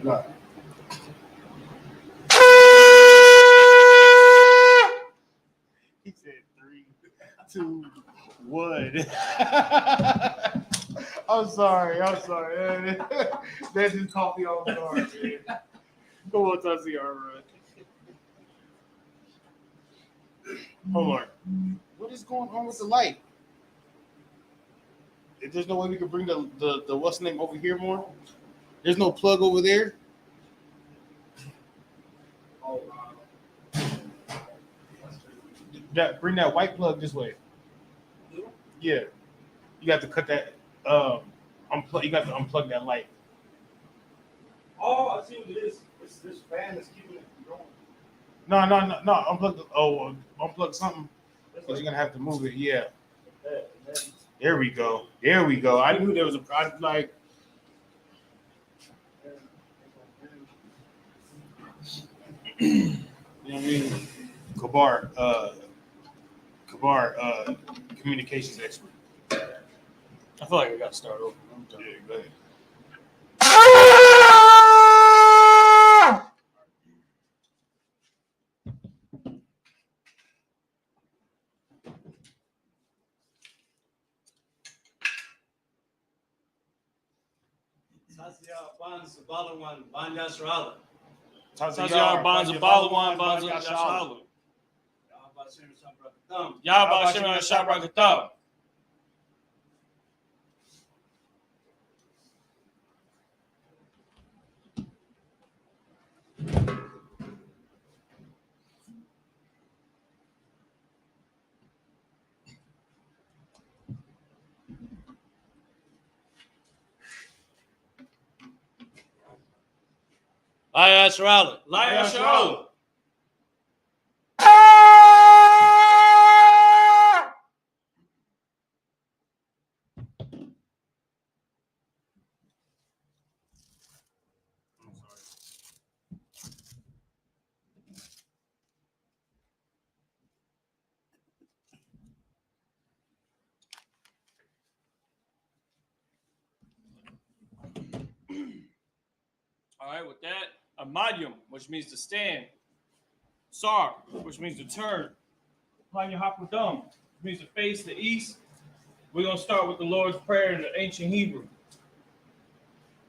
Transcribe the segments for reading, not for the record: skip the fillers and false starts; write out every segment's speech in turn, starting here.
No. He said 3, 2, 1. I'm sorry. That just caught me off guard, man. Come on, Tussy, all right. Hold on. What is going on with the light? If there's no way we can bring the what's the name over here more? There's no plug over there. Oh, bring that white plug this way. Yeah, you got to cut that. Unplug. You got to unplug that light. Oh, I see what it is. It's this fan that's keeping it going. No. Unplug. Unplug something. Because you're gonna have to move it. Yeah. There we go. I knew there was a. I like. You know what I mean? Kabar, communications expert. I feel like I got to start over. Yeah, go ahead. Tazia Banz Balawan Banjas Rala. Tazia Banz Balawan Banjas Rala. Yaba Shimra Shabrakatam. Laya Sharala. Laya Sharala. All right, with that, Amadium, which means to stand. Sar, which means to turn. Panyahapudum, which means to face the east. We're going to start with the Lord's Prayer in the ancient Hebrew.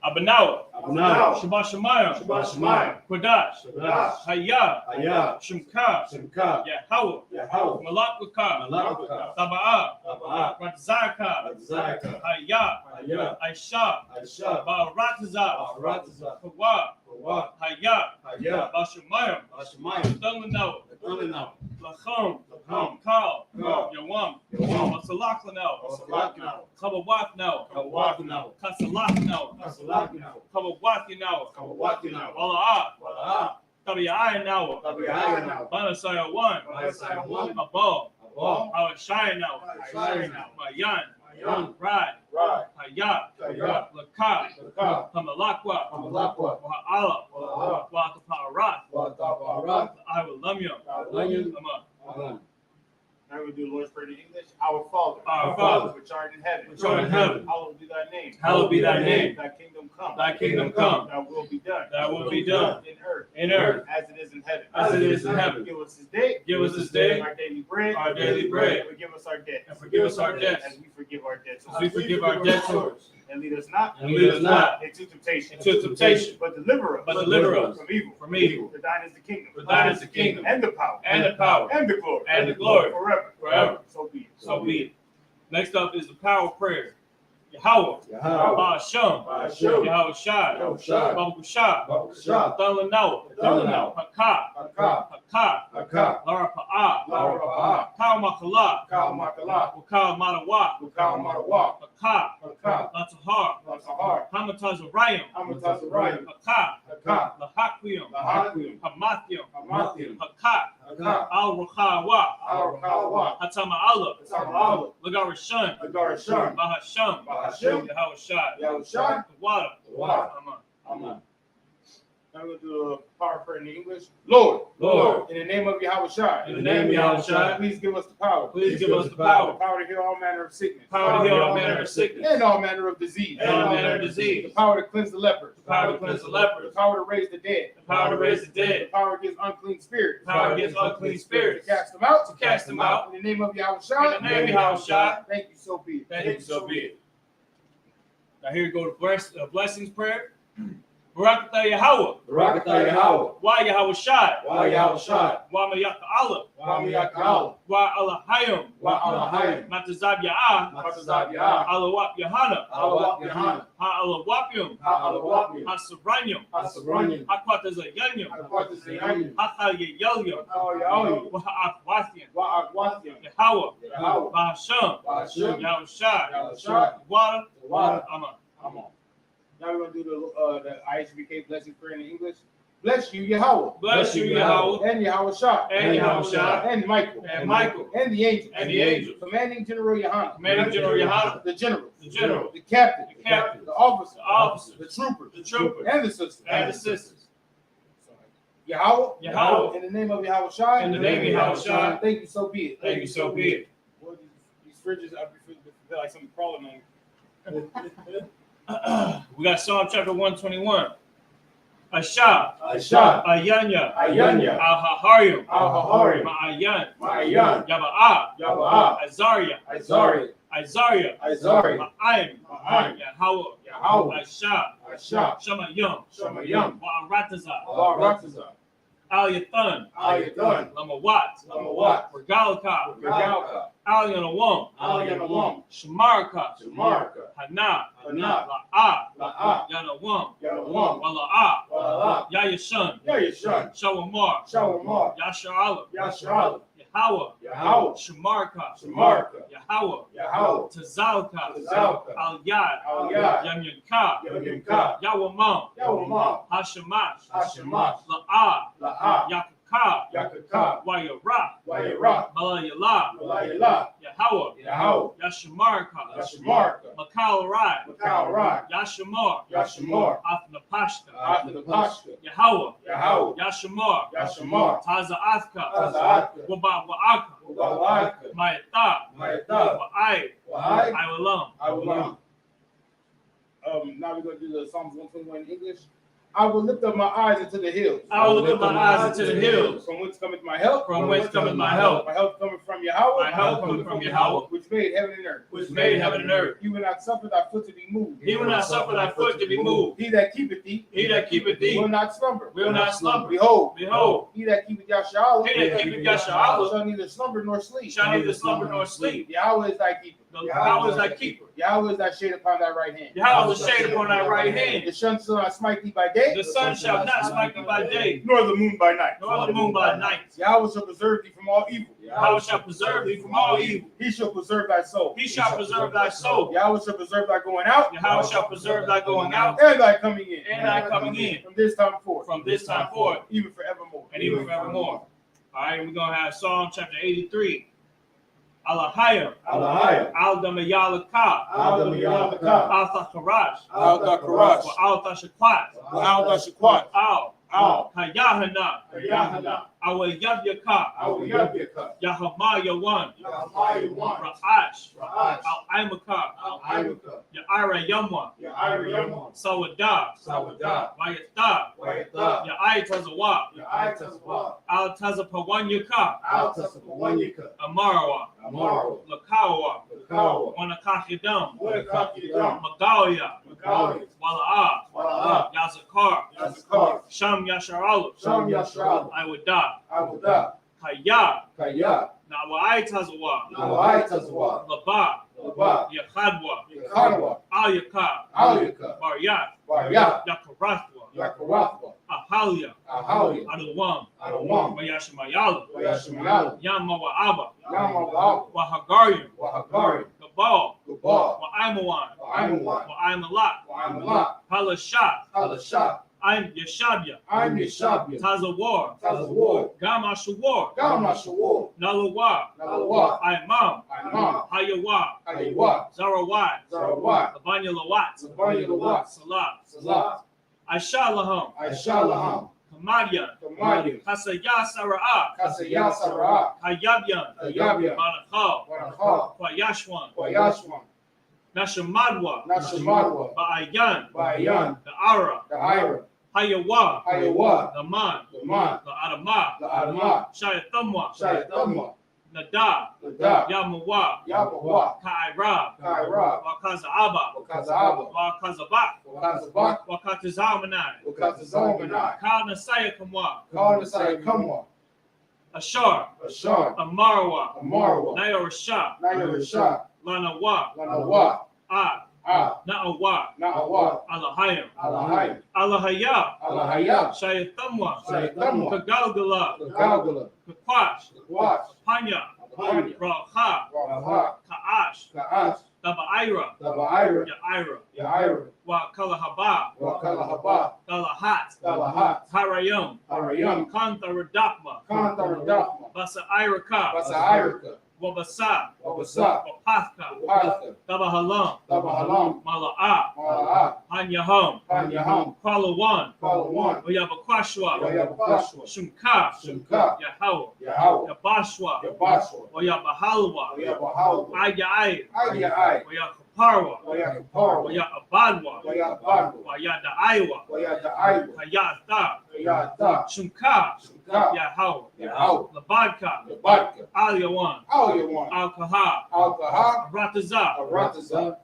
Abanawa. Shabbat Shemayim. Kodash. Hayah. Shemka. Yahweh. Malak. Taba'ah. Ratzaka. Hayah. Aisha. Ba'aratazah. Kawa. Hayah. Bashemayim. Dulanawa. Lacham. Kal. Yawam. Wasalaklanao. Kabawatnao. Kasalaknao. Kabawatnao. Wala'ah. Tabi'ayanawa. Banasaya 1. Abal. Awashayanawa. Mayan. Rad. Hayat. Lakah. Hamalakwa. Wa'ala. Wa'ataparat. Iwalamyam. Now we're going to do the Lord's Prayer in English. Our Father, which art in heaven. Hallowed be thy name. Thy kingdom come. Thy will be done. In earth. As it is in heaven. Give us this day. Our daily bread. And forgive us our debts. As we forgive our debtors. And lead us not into temptation. But deliver us from evil. For thine is the kingdom. And the power. And the glory. Forever. So be it. Next up is the power prayer. Yahweh. Ba'asham. Yahweh Shai. Baruch Dalanawa. Hakah. Lara Pa'ah. Kal Makala. Wakal Madawa. Hakah. Latahar. Hamatazarayim. Hakah. Lahakwium. Hamathim. Hakah. Al-Ruchawa. Hatama Allah. Lagarashun. Bahasham. Yahweh Shai. The water. Amen. Now Now we're going to do a power prayer in English. Lord, Lord, in the name of Yahweh Shai, in the name of Yahweh Shai, please give us the power. please give us the The power. power to heal all manner of sickness. Power to heal all manner of sickness. And all manner of disease. And all manner of The disease. power to cleanse the lepers. The power to cleanse the The lepers. power to raise the dead. The power to raise the The dead. power against unclean spirits. The power against unclean To spirits. cast them out. To cast them out. In the name of Yahweh Shai. In the name of Yahweh Shai. Thank you, so be it. Thank you, so be it. Now here you go to blessings prayer. Barakatah Yahweh. Barakatah Yahweh. Wa Yahweh Shai. Wa Yahweh Shai. Wa Mayak Allah. Wa Miyak Allah. Wa Allah Hayim. Wa Allah Hayim. Matazab Ya'ah. Matazab Yah. Allah Wap Yahana. Allah Wap Yahana. Ha Allah Wapyum. Ha Allah Wapim. Ha Sabranyum. Ha Sabranyim. Ha Kwatazayanyum. Ha Kwatazayanyum. Ha Chalyayelyum. Ha Yahyum. Wa Ha'akwathian. Wa Akwathiam. Yahweh. Yahweh. Wa Hashem. Wa Hashem. Yahweh Shai. Yahweh Shai. Water. Water. Amen. Come on. Now we're going to do the Isupk blessing prayer in English. Bless you, Yahweh. Bless you, Yahweh. And Yahweh Shai. And Yahweh Shai. And Michael. And Michael. And the angels. And the angels. Commanding General Yahana. Commanding General Yahana. The general. The general. The captain. The captain. The officer. The officers. The troopers. The troopers. And the sisters. And the sisters. Yahweh. Yahweh. In the name of Yahweh Shai. In the name of Yahweh Shai. Thank you, so be it. Thank you, so be it. Boy, these fridges, I feel like something crawling on me. We got Psalm chapter 121. Asha. Asha. Ayanya. Ayanya. Al-Haharim. Al-Haharim. Ma'ayan. Ma'ayan. Yaba'ah. Yaba'ah. Azaria. Azari. Isaiah. Azari. Ma'ayim. Ma'ayim. Yahweh. Yahweh. Asha. Asha. Shamayim. Shamayim. Wa'aratazah. Barakatah. Al-Yathan. Al-Yathan. Lamawat. Lamawat. Regalka. Regalka. Al-Yanawam. Al-Yanawam. Shamarka. Shamarka. Hana. Hana. La'ah. La'ah. Yanawam. Yanawam. Wala'ah. Wala'ah. Yayashan. Yayashan. Shawamar. Shawamar. Yasharala. Yasharala. Yahweh. Yahweh. Shamarka. Shamarka. Yahweh. Yahweh. Tazalka. Tazalka. Al-Yad. Al-Yad. Yamyanka. Yamyanka. Yawamam. Yawamam. Hashamash. Hashamash. La'ah. La'ah. Yakaka. Yakaka. Wayarah. Wayarah. Malayala. Malayala. Yahweh. Yahweh. Yashamarka. Yashamarka. Makal-Rai. Makal-Rai. Yashamar. Yashamar. Athnapashka. Athnapashka. Yahweh. Yahweh. Yashamar. Yashamar. Taza'athka. Taza'athka. Waba'aka. Waba'aka. Mayatha. Mayatha. Wa'ai. Wa'ai. Iwalam. Iwalam. Now we're going to do the Psalms 121 in English. I will lift up my eyes into the hills. I will lift up my eyes into the hills. From whence cometh my help? From whence cometh my help? My help cometh from Yahweh. My help cometh from Yahweh. Which made heaven and earth. Which made heaven and earth. He will not suffer thy foot to be moved. He will not suffer thy foot to be moved. He that keepeth thee. He that keepeth thee. Will not slumber. Will not slumber. Behold. Behold. He that keepeth Yahshua. He that keepeth Yahshua. Shall neither slumber nor sleep. Shall neither slumber nor sleep. Yahweh is thy keeper. Yahweh is thy keeper. Yahweh is thy shade upon thy right hand. Yahweh is the shade upon thy right hand. The sun shall not smite thee by day. The sun shall not smite thee by day, Nor the moon by night. nor the moon by night. Yahweh shall preserve thee from all evil. Yahweh shall preserve thee from all evil. He shall preserve thy soul. He shall preserve thy soul. Yahweh shall preserve thy going out. Yahweh shall preserve thy going out And thy coming in. and thy coming in From this time forth. from this time forth Even forevermore. and even forevermore. All right, we're going to have Psalm chapter 83. Alahayim. Alahayim. Al-Damayalaka. Al-Damayalaka. Al-Thakarash. Al-Thakarash. Al-Tashakwat. Al-Tashakwat. Al. Hayahana. Yahana. Awayabyaka. Awyabika. Yahamayawan. Yahamayawan. Ra'ash. Ra'ash. Al-Aimaka. Al-Aimaka. Ya'ira Yamwa. Ya'iriyamon. Sawadah. Sawadah. Vayatha. Wayatha. Ya'aytazawa. Ya'aytazwa. Al-Tazapawanyaka. Al-Tasapawanyika. Amarawa. Amaro. Lakawa. Lakawa. Wanakakidam. Wanakakidam. Magalia. Magalia. Wala'ah. Wala'ah. Yazakar. Yazakar. Sham Yasharala. Sham Yasharala. Iwadah. Abudah. Kaya. Kaya. Nawa'aytazawa. Nawa'aytazwa. Laba. Laba. Yakhadwa. Yakadwa. Ayaka. Alyaka. Baryat. Baryat. Yakarathwa. Yakarathwa. Ahalia. Ahalia. Adawam. Adawam. Wayashamayala. Wayashamayala. Yamawa'aba. Yamawa'aba. Wahagarium. Wahagari. Gabal. Gabal. Wa'aimawan. Wa'aimawan. Wa'aimalak. Wa'aimalak. Halashat. Halashat. I'm Yeshabya. I'm Yeshabya. Tazawar. Tazawar. Gamashawar. Gamashawar. Nalawa. Nalawa. Imam. Imam. Hayawa. Hayawa. Zarawat. Zarawat. Labanya Lawat. Labanya Lawat. Salah. Salah. Aishalaham, Aishalaham, Kamadian, Kamadian, Kasaya Sara'a, Kasaya Sarah, Hayabyan, Hayabyan, Manakal, Wanakal, Kwayashwan, Wayashwan, Nashamadwa, Nashamadwa, Ba'ayan, Bayan, the Ara, the Ira, Hayawa, Hayawa, the Man, the Man, the Adama, the Adama, Shayatamwa, Shayatamwa, Nada, the Da, Yamawa, Yabawa, Kaira, Kaira, Wakazaaba, Wakazaaba, Wakazabak, Wakazabak, Wakatazamanai, Wakazazamanai, Kana Sayakamwa, Kalnasai Kamwa, Ashar, Ashar, Amarwa, Amarwa, Nayorasha, Nayarisha, Lanawa, Lanawa, Na'awa, Na'awa, Alahayam, Alahai, Alahaya, Alahaya, Shayatamwa, Shayatamwa, Kagalgala, Kagalgala, Kakwash, Watch, Panya, Panya, Raha, Raha, Ka'ash, Ka'ash, Daba'ira, Dabaira, Ya'ira, Yaira, Wa Kalahaba, Wakalahaba, Galahat, Galahat, Harayam, Harayam, Kantaradakma, Kantaradakma, Basa Iraka, Basairika, Wabasa, Wabasa, Wapathka, Wapatha, Dabahalam, Dabahalam, Mala'a, Mala'a, Hanyaham, Panyaham, Kwalawan, Palawan, Oyabakwashwa, Wayabakashwa, Shumka, Shimka, Yahawa, Yahawa, Yabashwa, Yabashwa, Oyabahalwa, Wayabahalwa, Ayai, Ayai, Oyakaparwa, Wayakaparwa, Oyabadwa, Wayabadwa, Oyadaiwa, Wayadaiwa, Hayata, Wayata, Shumka, Shimka, Yahawa, Yahawa, Labadka, Labadka, Aliyawan, Alyawan, Alkaha, Alkaha, Rataza, Arataza.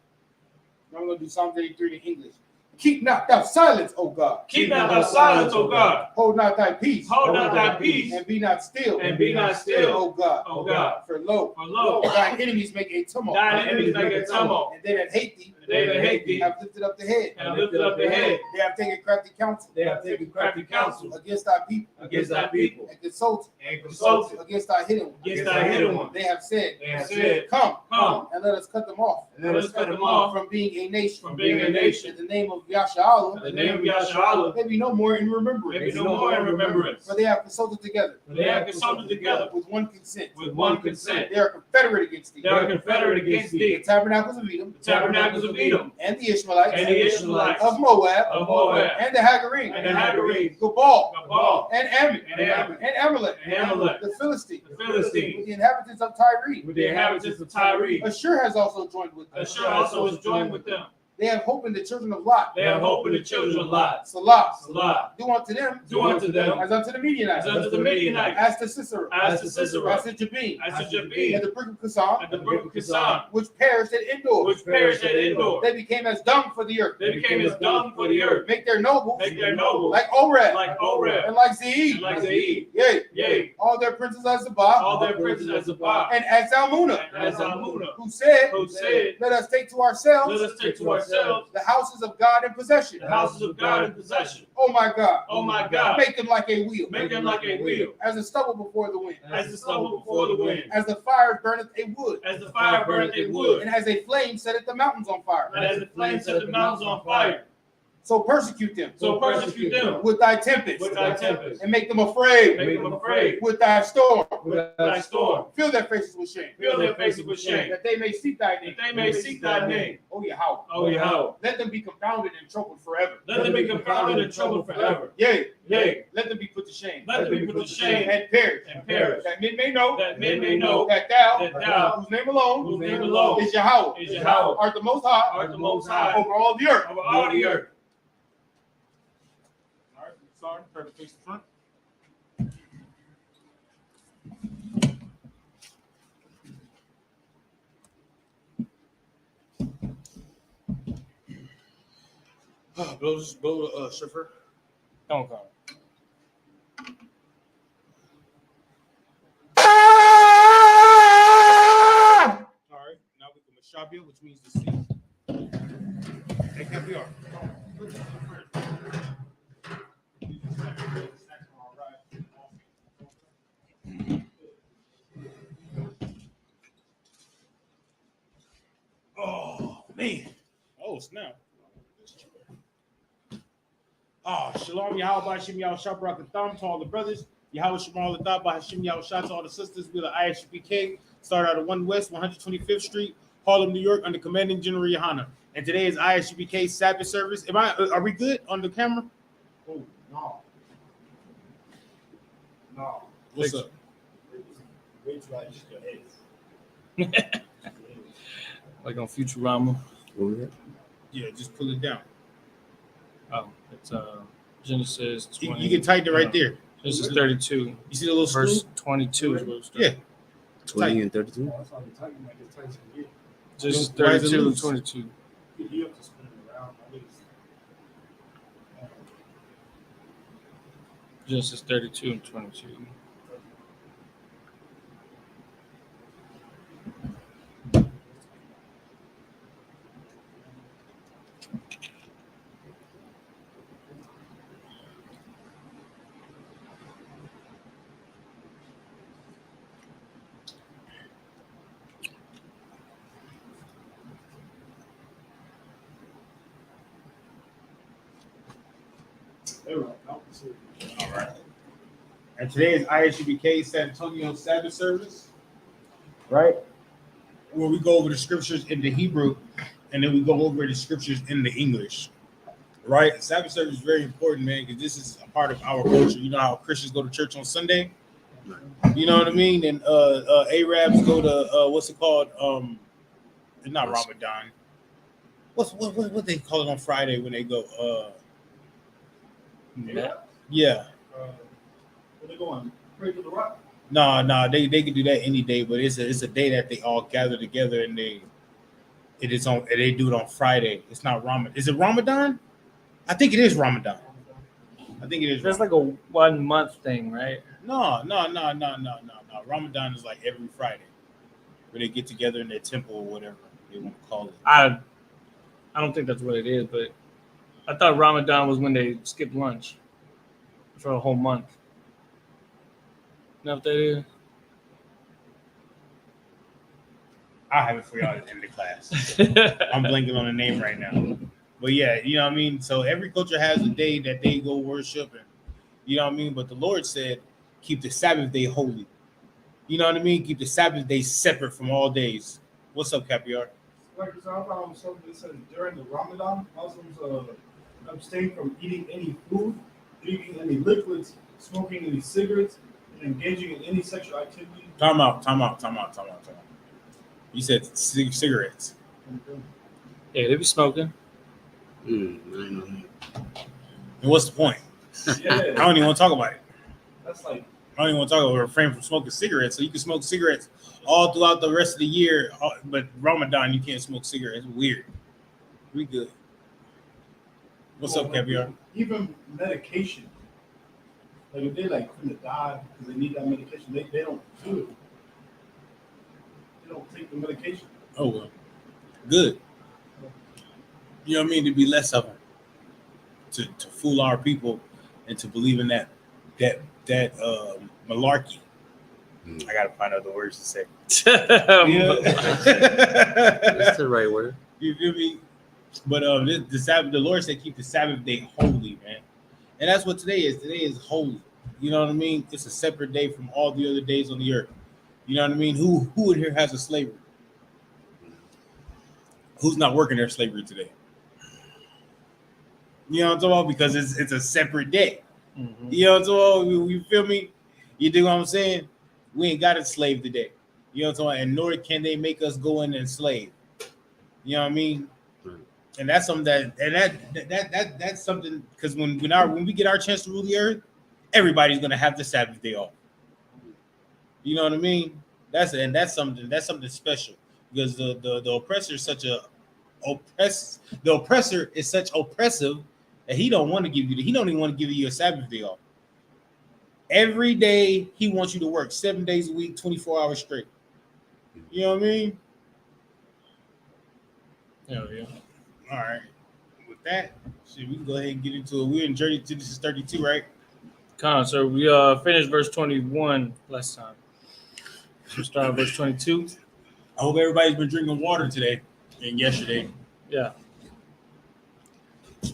Now I'm going to do Psalm 33 in English. Keep not thou silence, O God. Keep not thy silence, O God. Hold not thy peace. Hold not thy peace. And be not still. And be not still, O God. O God. For lo, For lo, thine enemies make a tumult. thine enemies make a tumult. And they that hate thee, And they that hate thee have lifted up the head. have lifted up their head. They have taken crafty counsel They have taken crafty counsel against thy people. against thy people. And consulted And consulted against thy hidden ones. against thy hidden one. They have said, They have said, Come, Come, and let us cut them off. and let us cut them off From being a nation. from being a nation. In the name of Yasha'Allah. In the name of Yasharallah, Maybe no more in remembrance. maybe no more in remembrance. For they have consulted together For they have consulted together with one consent. with one consent. They are confederate against thee. They are confederate against The thee. tabernacles of Edom, The tabernacles of Edom, and the Ishmaelites, and the Ishmaelites of Moab, of Moab, and the Hagarenes, and the Hagarenes, Gabal, Gabal, and Ammon, and Ammon, and Amalek, and Amalek, the Philistines, the Philistines, with the inhabitants of Tyre. with the inhabitants of Tyre. Ashur has also joined with them. Ashur also was joined with them. They have hope in the children of Lot. They have hope in the children of Lot. Salah. Salah. Do unto them Do unto them as unto the Midianites, as unto the Midianites, as to Sisera, as to Sisera, as to Jabin, as to and Jabin, the brook of Kazan, and the brook of Kisan, which perished at Endor. which perished at Endor. They became as dung for the earth. They became as dung for the earth. Make their nobles Make their nobles like Oreb, like Oreb, and like Zeid, and like Zeid. Yea, Yea, all their princes as Zabah, all their princes as Zabah, and as Zalmunna, and as Almunah, who said, who said, Let us take to ourselves let us take to ourselves the houses of God in possession. the houses of God in possession. Oh my God. Oh my God, Make them like a wheel, make them like a wheel, as the stubble before the wind, as the stubble before the wind, as the fire burneth a wood, as the fire burneth a wood, and as a flame setteth the mountains on fire. and as the flames set the mountains on fire. So persecute them So persecute them with thy tempest, with thy tempest, and make them afraid make them afraid with thy storm. with thy storm. Fill their faces with shame, Fill their faces with shame, that they may seek thy name. that they may seek thy name. Oh Yahweh. O Yahweh, Let them be confounded and troubled forever. let them be confounded and troubled forever. Yea, Yea, let them be put to shame let them be put to shame and perish. and perish, That men may know that men may know that thou, that thou, whose name alone whose name alone is Yahweh, is Yahweh, art the most high art the most high over all the earth. over all the earth. All right, sorry, turn to face the front. Blow the shofar. Don't come. All right, now we can Mashabia, which means to see. Take that VR. Oh man! Oh snap! Oh, Shalom Yahweh Hashem Yahweh Shabrak and Thumb to all the brothers. Yahweh Shemal Ladab by Hashem Yahweh Shah to all the sisters. We're the ISUPK. Start out of 1 West, 125th Street, Harlem, New York, under Commanding General Yohana. And today is ISUPK Sabbath service. Are we good on the camera? Oh, no. No. What's up? Wait till I just your head. Like on Futurama. Yeah, just pull it down. Oh, it's Genesis 20. You can tighten it right there. Genesis 32. You see the little Verse screw? 22 is what it's Yeah. 20 and 32. That's how you tighten like it's tight to get. Genesis Why is it 32 and loose? 22. You have to spin it around. I think Genesis 32 and 22. All right. And today is ISUBK San Antonio Sabbath service, right? Where we go over the scriptures in the Hebrew, and then we go over the scriptures in the English, right? Sabbath service is very important, man, because this is a part of our culture. You know how Christians go to church on Sunday? You know what I mean? And Arabs go to what's it called? It's not Ramadan. What they call it on Friday when they go? Yeah. where they going? Pray to the rock. No, they can do that any day, but it's a day that they all gather together and they do it on Friday. It's not Ramadan. Is it Ramadan? I think it is Ramadan. I think it is. That's like a 1 month thing, right? No. Ramadan is like every Friday, where they get together in their temple or whatever they want to call it. I don't think that's what it is, but I thought Ramadan was when they skip lunch for a whole month. You know what that is? I'll have it for y'all at the end of class. I'm blanking on the name right now. But yeah, you know what I mean? So every culture has a day that they go worship, and you know what I mean? But the Lord said, keep the Sabbath day holy. You know what I mean? Keep the Sabbath day separate from all days. What's up, Capiar? Like I found something that says during the Ramadan, Muslims abstain from eating any food, drinking any liquids, smoking any cigarettes, and engaging in any sexual activity. Time out. You said cigarettes. Yeah, they be smoking. I know. And what's the point? Yeah, I don't even want to talk about it. that's like I don't even want to talk about refrain from smoking cigarettes. So you can smoke cigarettes all throughout the rest of the year, but Ramadan you can't smoke cigarettes. It's weird. We good. What's up, Caviar? even medication. Like if they like couldn't die because they need that medication, they don't do it. They don't take the medication. Oh well, good. You know what I mean? To be less of them, to fool our people, and to believe in that malarkey. I gotta find out the words to say. That's the right word. You feel me? But the Sabbath, the Lord said, keep the Sabbath day holy, man. And that's what today is. Today is holy. You know what I mean? It's a separate day from all the other days on the earth. You know what I mean? Who in here has a slavery? Who's not working their slavery today? You know what I'm talking about? Because it's a separate day. Mm-hmm. You know what I'm talking about? You feel me? You do what I'm saying? We ain't got a slave today. You know what I'm talking about? And nor can they make us go in and slave. You know what I mean? And that's something that's something, because when we get our chance to rule the earth, everybody's gonna have the Sabbath day off. You know what I mean? That's something special, because the oppressor is such oppressive that he don't want to give you he don't even want to give you a Sabbath day off. Every day he wants you to work 7 days a week, 24 hours straight. You know what I mean? Hell yeah. All right. With that, shit, we can go ahead and get into it. We're in Genesis 32, right? So we finished verse 21 last time. So start verse 22. I hope everybody's been drinking water today and yesterday. Yeah.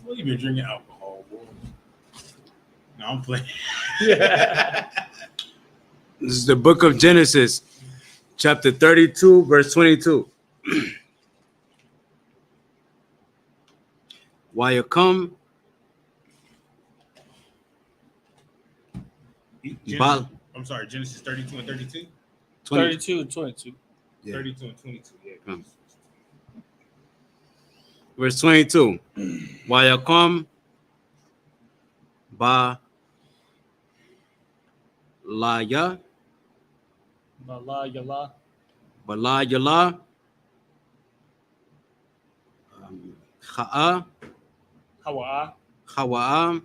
Well, you've been drinking alcohol, boy. No, I'm playing. Yeah. This is the book of Genesis, chapter 32, verse 22. Wayakam Genesis, I'm sorry, Genesis 32 and 32? 32 and 22. Yeah. 32 and 22, yeah. Verse 22. Wayakom ba laya Bala yala. balayala Ha'a Hawa'a. Hawa'a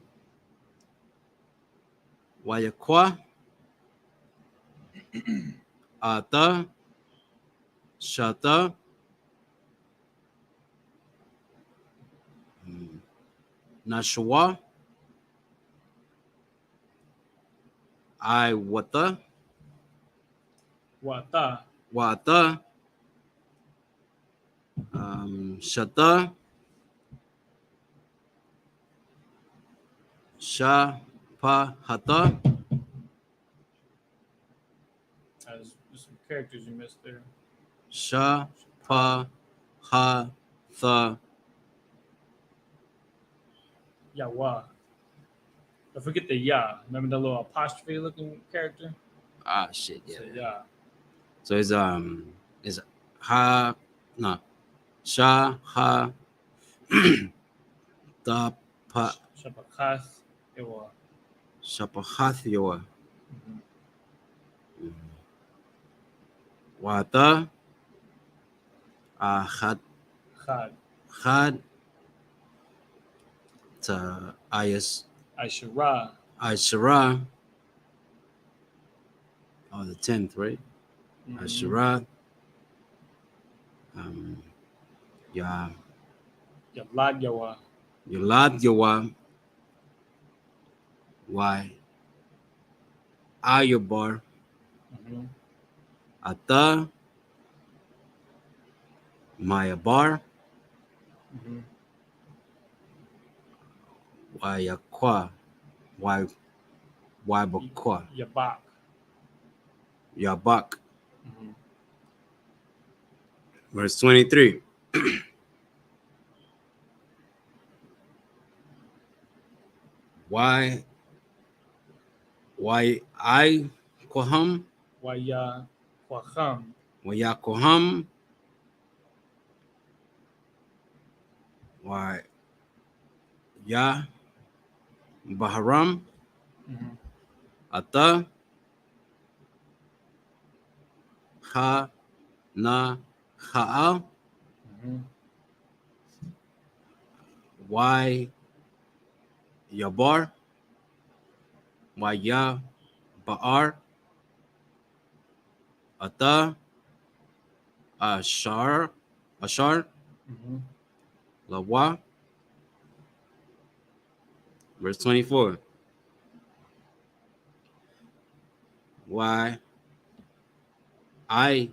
Wayakwa Ata Shata Nashwa Iwata Wata. Wata Shata Shapahata. There's some characters you missed there. Shapahata Yawa. Don't forget the ya. Remember the little apostrophe looking character? shit, yeah. So, ya. So it's ha no sha ha ta pa Shapakas. Yawa. shapahathyoa Mhm. wata ahad Chad. had ta ayas Aishara. Ashara. Oh, the 10th, right? Mhm. Ashara. Ya Yalad Yawa. Yulad Yawa. Why Ayabar Mhm. Ata Mayabar Mhm. Wayakwa Wybakwa Yabak. Yabak. Mhm. Verse 23. Why I Koham Waya Kwacham. Wayakoham Why Ya Baharam Mhm. Ata Ha Na Ha'a Mhm. Why Yabar Why Ya Ba'ar Ata Ashar Mhm. Lawa. Verse 24. Why I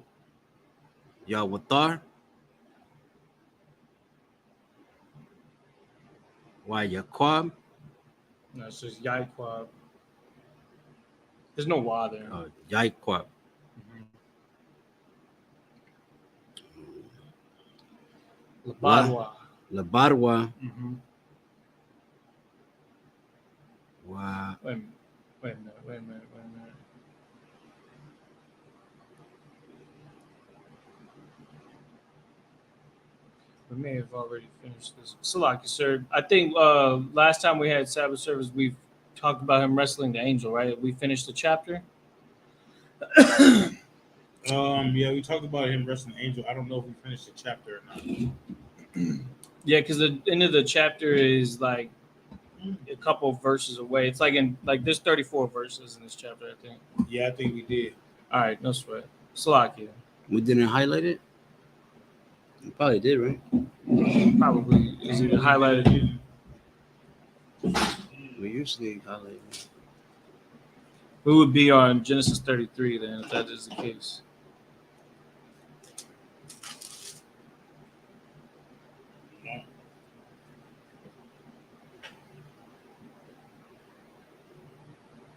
Yawatar Why Yaquab No, it's just Yaikwab. There's no wa there. Yaiquab Mhm. Wa Labadwa. Labarwa Mhm. Wa Wait a minute. Wait a minute. Wait a minute. Wait a minute. We may have already finished this. Salaki, sir. I think last time we had Sabbath service, we talked about him wrestling the angel, right? We finished the chapter. Yeah, we talked about him wrestling the angel. I don't know if we finished the chapter or not. Yeah, because the end of the chapter is like a couple of verses away. It's like there's 34 verses in this chapter, I think. Yeah, I think we did. All right, no sweat. Salakia. We didn't highlight it? We probably did, right? Probably is either highlighted. We usually highlight it. We would be on Genesis 33 then, if that is the case.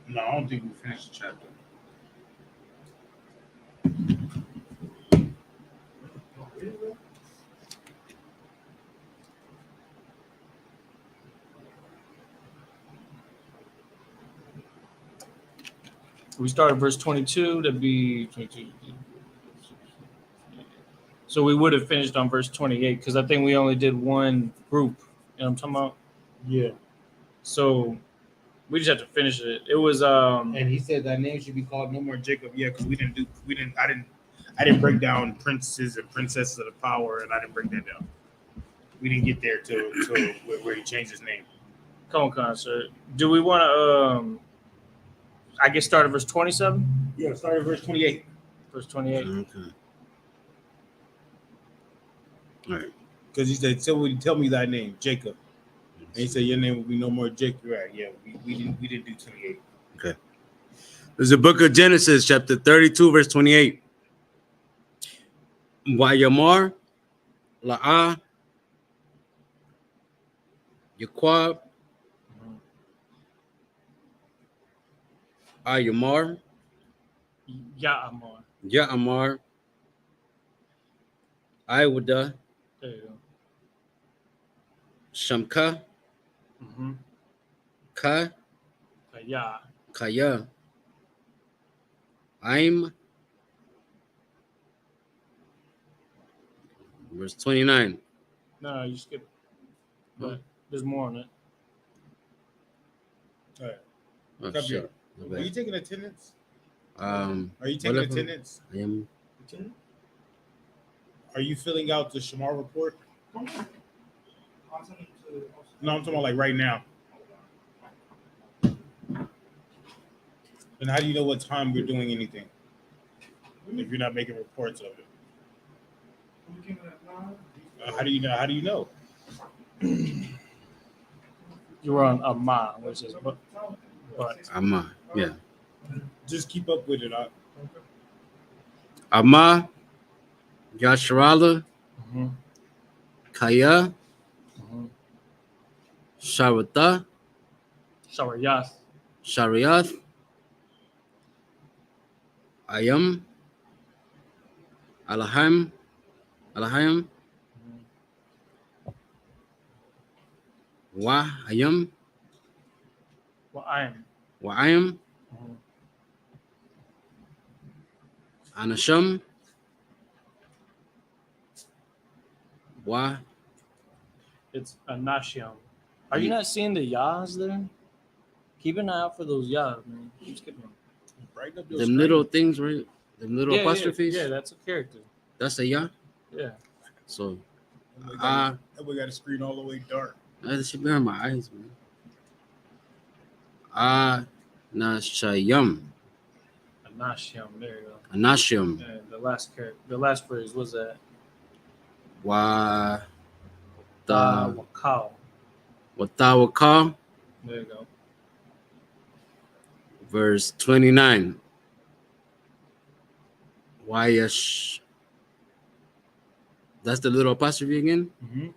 No, I don't think we finished the chapter. We started verse 22. That'd be 22. So we would have finished on verse 28 because I think we only did one group. You know what I'm talking about? Yeah. So we just have to finish it. It was And he said that name should be called no more Jacob. Yeah, because I didn't break down princes and princesses of the power, and I didn't break that down. We didn't get there till where he changed his name. Come on, sir. Do we want to I guess start at verse 27? Yeah, start at verse 28. Verse 28. Okay. All right. Because he said, tell me thy name, Jacob. And he said, your name will be no more Jacob. Right, yeah, we didn't do 28. Okay. There's the book of Genesis, chapter 32, verse 28. Wayamar, La'ah, Yaquab, Ayamar, Ya'amar. Ya'amar, Iwada, There you go. Shamka, Mm-hmm. Ka, Ya. Kaya, Aim, verse 29. No, you skip. But there's more on it. All right. Oh, Come shit. here. My Are you bad. taking attendance? Are Are you taking whatever. attendance? I am. Are you filling out the Shamar report? I'll send it to. No, I'm talking about like right now. And how do you know what time we're doing anything if you're not making reports of it? How do you know? How do you know? You were on Amma, which is but Amma. Yeah. Just keep up with it. Amma, Yasharala, mm-hmm. Kaya, Mm-hmm. Sharata, Shawariyas. Shariath, Ayam, Alahim, Wa Ayam, Well, I am. Wa Ayam, Mm-hmm. Anasham, Wa. It's Anashiam. Are you not seeing the Yas there? Keep an eye out for those Yas, man. Keep skipping them. Brighten up your Them screen. little things, right? Them little apostrophes. Yeah, that's a character. That's a ya. Yeah. So, That we got a screen all the way dark. that should be on my eyes, man. Anashayam, Anashiam. There you go. Anashim, Yeah, the last phrase was that. Wa Ta Wakal. Watawaka, There you go. verse 29. Wayash. That's the little apostrophe again. Mm-hmm.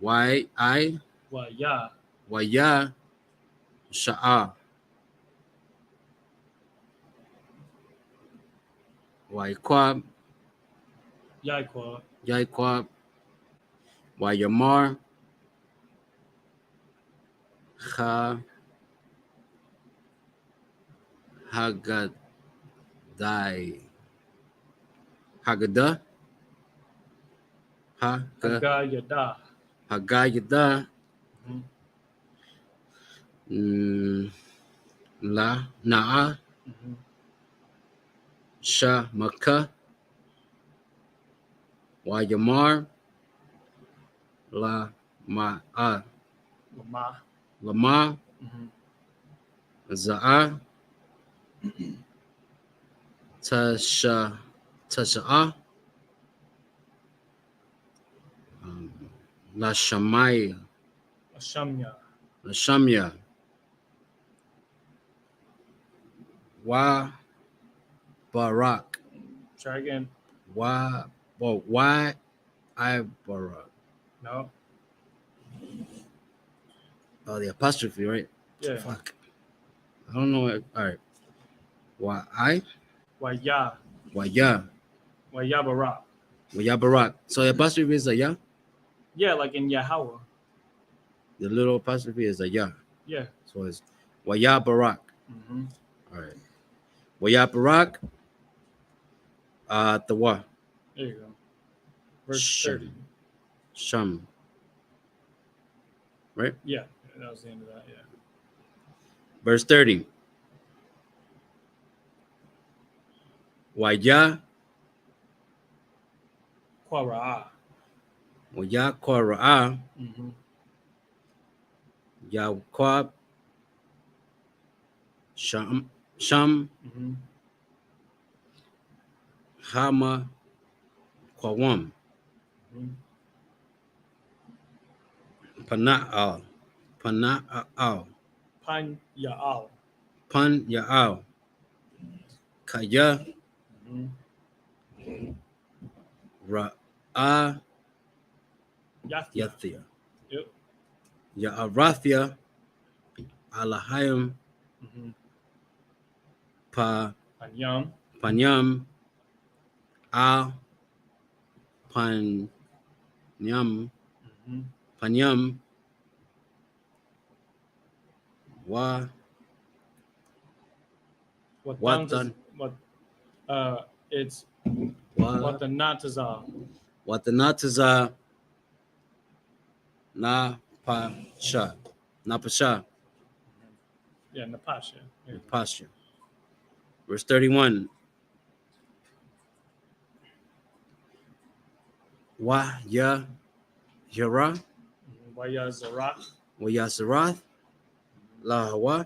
Y-I, Well, yeah. Waya, Sha'a. Waikwab, Yaiqua. Yaikwab, Wayamar, Ha, Hagadai, Hagada, Agayada. Hagayada, Mm-hmm. La, Na'a, Mm-hmm. Sha, Maka, Wayamar, La, Ma'a, Lama. Lama, Mm-hmm. Za'a, Tasha'a, La Shamaya, Ashamya. La Shamya, Wa Barak, Try again. Why I Barak. No. Oh, the apostrophe, right? Yeah. Fuck. I don't know. All right. Why I? Waya. Waya. Wayabara. Waya Barak. So the apostrophe is a ya? Yeah, like in Yahweh. The little apostrophe is a ya. Yeah. So it's Waya Barak. Mm-hmm. All right. Wayaparak. Tawa. There you go. Verse Shum. 30. Shum. Right? Yeah, that was the end of that. Yeah. Verse 30. Waya. Quara. Waya Kwara'a. Mm-hmm. Yaquab. Sham. Sham. Mm-hmm. Hama. Kwawam. Mm-hmm. Pana'al. Pana'al. Pan Ya'al. Pan Ya'al. Kaya. Mm-hmm. Ra'a. Yathia. Yathia. Yep. Ya'arathia. Alahayim. Mm-hmm. Pa. Panyam. Panyam. Al. Panyam. Mm-hmm. Panyam. Wa. Watan. It's Wa. Watanataza. Watanataza. Na Pasha. Na Pasha. Yeah, Napasha. There you go. Pasha. Verse 31. Wa ya Yara. Mhm. Waya Zarat. Wa Yasarath. La Hawa.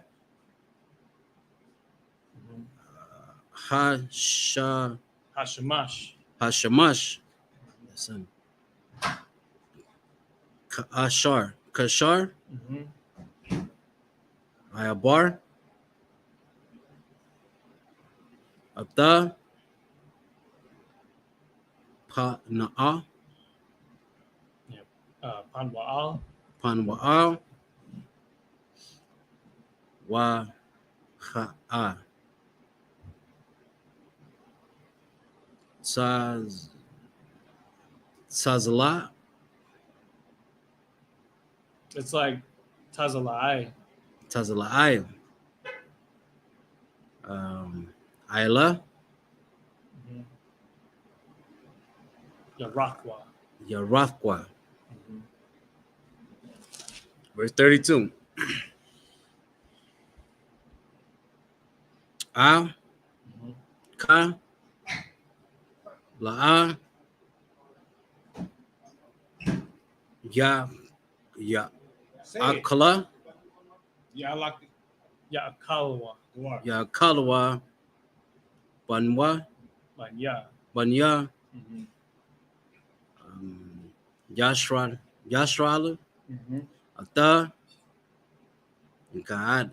Mhm. Hasha. Hashamash. Hashamash. Listen. Ashar. Kashar. Mm-hmm. Ayabar. Abda. Pana'a. Panwa'al. Panwa'al. Wa Ha'a. Sazala. It's like Tazalai. Tazala'ai. Ayla. Mm-hmm. Yarakwa. Yarafqua. Mm-hmm. Verse 32. Al. Mm-hmm. Ka. La'a. Ya. Ya. Say it. Akala. Yeah, I like it. Ya'akalwa. Ya Kalwa. Banwa. Banya. Banya. Mm-hmm. Yashral. Yashrala. Mm-hmm. Ata. Gad.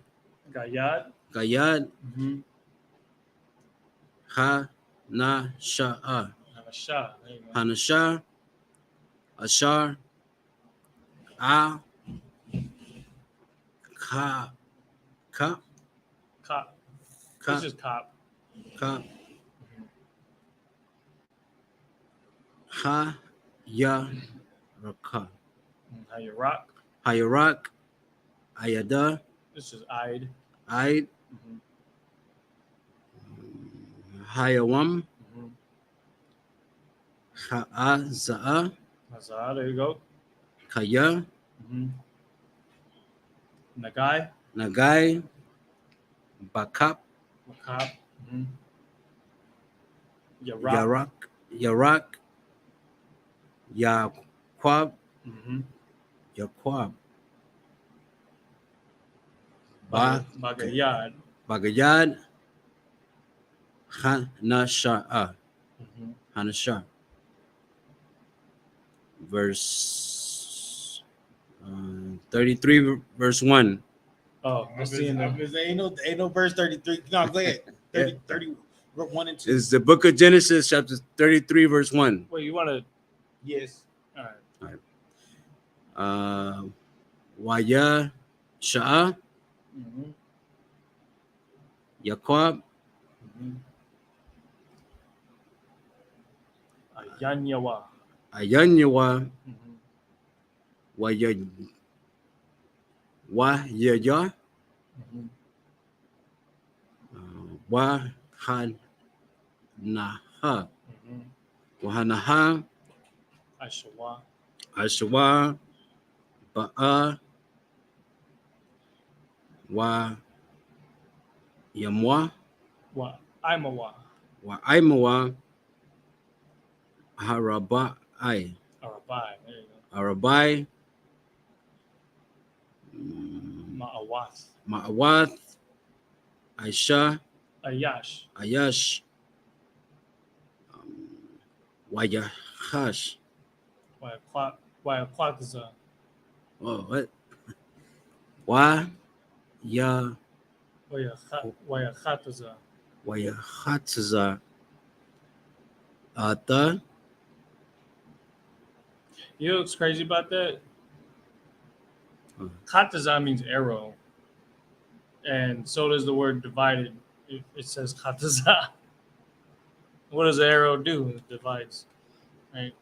Gayad. Gayad. Mm-hmm. Ha. Na. Sha'a. Hanasha. There you go. Hanasha. Ashar. Al. Ka. Ka. Cop. Ka. It's just cop. Ka. Ha. Ya. Raka. How you rock. Hayarak. Ayada. This is Ide. Aid. Mm-hmm. Hayawam. Mm-hmm. Ha'aza'a. Hazar. There you go. Kaya. Mm-hmm. Nagai. Nagai. Bakap. Makap. Mm-hmm. Yarak. Yarak. Yaquab. Mm-hmm. Yaquab. Bagayad. Bagayad. Hanasha'a. Mm-hmm. Hanasha. Verse 33, verse 1. Oh, let's see in there. Ain't no verse 33. No, go ahead. 30, 1 and 2. It's the book of Genesis, chapter 33, verse 1. Wait, you want to? Yes. All right. Waya Sha'a. Mm-hmm. Yaquab. Mm-hmm. Ayanyawa. Ayanyawa. Mm-hmm. Wayaya. Mm-hmm. Wa Hanaha. Mhm. Wahanaha. Ashawa. Ashawa. Ba'a. Wa Yamwa. Wa Aimawa. Wa Aimawa. Harabai. Arabai. There you go. Arabai. Ma'awath. Ma'awath. Aisha. Ayash. Ayash. Wayahash. Wayaquatza. Oh, what? Wa ya Wayachatza. Wayahatza. Ata. You know what's crazy about that? Huh. Kataza means arrow. And so does the word divided. It says kataza. What does the arrow do? It divides. Right?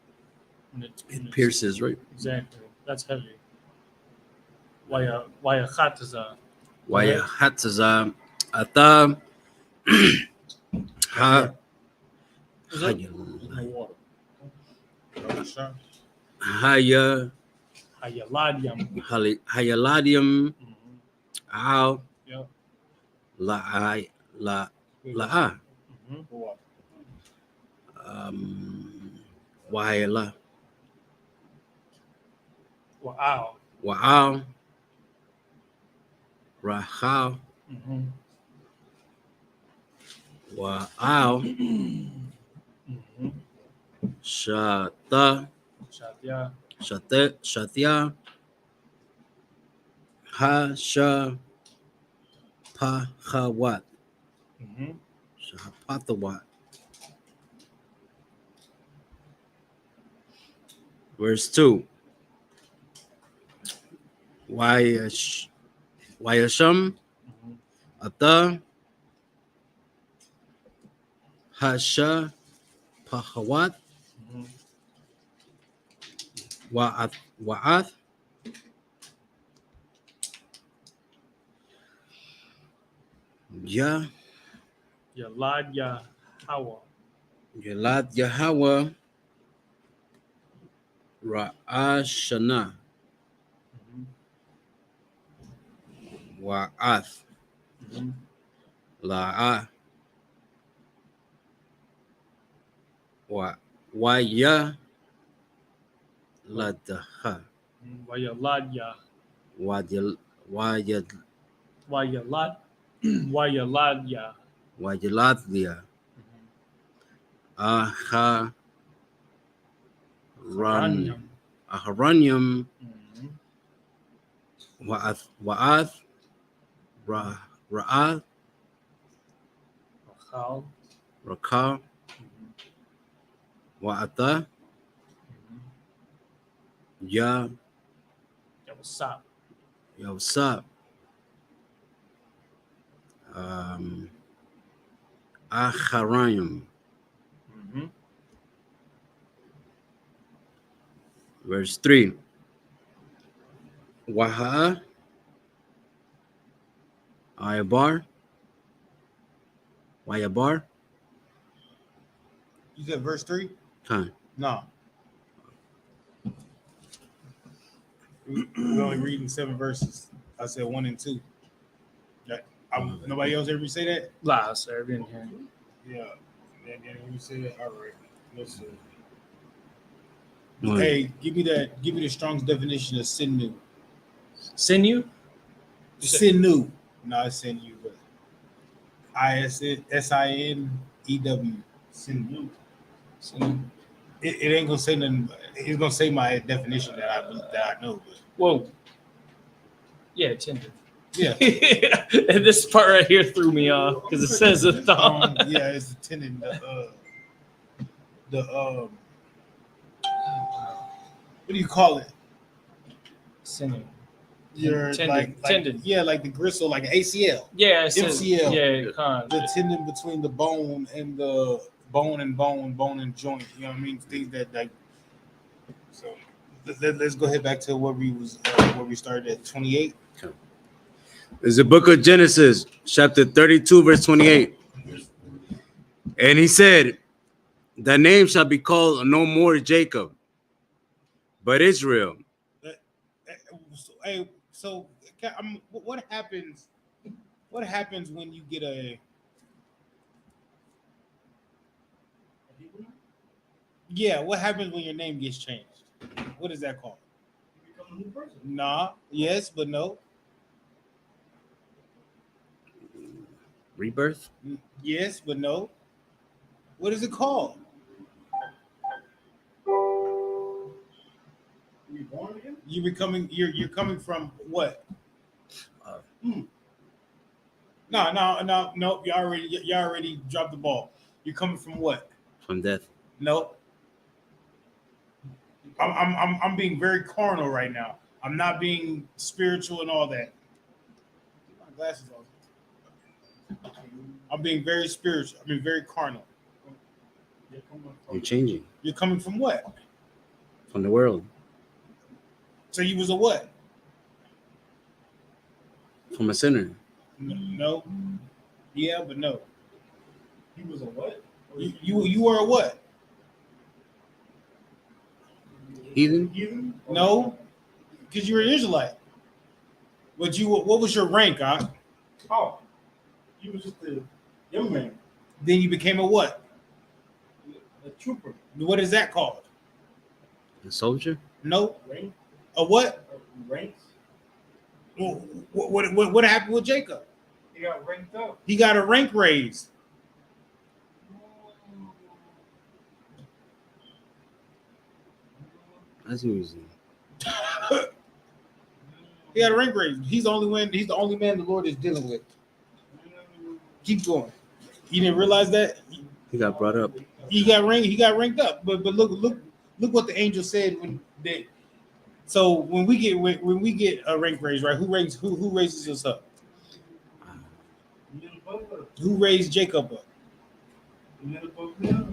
When It pierces, right? Exactly. That's heavy. Wayachatza. Wayahatza. Ata. Ha. Is it? No water. Haya. Hayaladium. Hayaladium. Ow. Yep. La'a. Mhm. Wahayala. Wow. Wa'al. Rahal. Mhm. Wa'al. Mhm. Shata. Shatya. Shatya. Ha-sha. Pahawat. Mhm. Shahapatawat. Verse 2. Wayasham. Mhm. Ata. Ha-sha. Pahawat. Mhm. Wa'ath. Ya. Yalad Yahweh. Yalad Yahweh. Ra'ashana. Mhm. Wa'ath. Mhm. La'a. Waya. Ladaha. Wayalad Yah. Wayalad. Wayalad. Wayalad Yah. Wayaladlia. Aha. Haranyam. Aharanyam. Mhm. Wa'ath. Ra'ath. Rachal. Rakal. Mhm. Wa'ata. Mhm. Ya. Yawasap. Yo, what's up? Acharayim. Mhm. Verse 3. Waha. Ayabar. Wayabar. You said verse 3? Time. No. We're only reading 7 verses. I said 1 and 2. Nobody else ever say that? La Serbian here. Yeah. And then you say that. All right. Let's see. One. Hey, give me the Strong's definition of sinew. Sinew? Sinew. No, it's sinew, but Sinew. Sinew. Sinew. It ain't gonna say nothing. It's gonna say my definition that I know. But Whoa. Yeah, tendon. yeah. And this part right here threw me off because it says a thong. Yeah, it's the tendon. What do you call it? Sinew. Your Tendon. Tendon. Yeah, like the gristle, like an ACL. Yeah, it says, MCL. Yeah, con. The tendon between the bone and the bone and joint. You know what I mean? Things that like. So let's go ahead back to where we started at 28. It's the book of Genesis, chapter 32, verse 28. And he said, the name shall be called no more Jacob, but Israel. Hey, so what happens? What happens when you get a? Yeah, what happens when your name gets changed? What is that called? You become a new person. Nah. Yes, but no. Rebirth? Yes, but no. What is it called? You born again? You're coming from what? Uh, No. You already dropped the ball. You're coming from what? From death. No. I'm being very carnal right now. I'm not being spiritual and all that. Get my glasses off. I'm being very spiritual. I mean very carnal. You're changing You're coming from what? from the world, So you was a what? from a sinner. No. Yeah, but no. He was a what? You were a what? Heathen? Heathen? No, because you were an Israelite. What was your rank, huh? Oh, he was just a young man, Then you became a what? a trooper. What is that called? A soldier? No. Rank, A what? ranks. What happened with Jacob? He got ranked up. He got a rank raise. That's easy. He got a rank raise. He's the only man the Lord is dealing with. Keep going. You didn't realize that? He got brought up. He got ranked up. But look what the angel said when they. So when we get a rank raise, right? Who raises us up? Who raised Jacob up?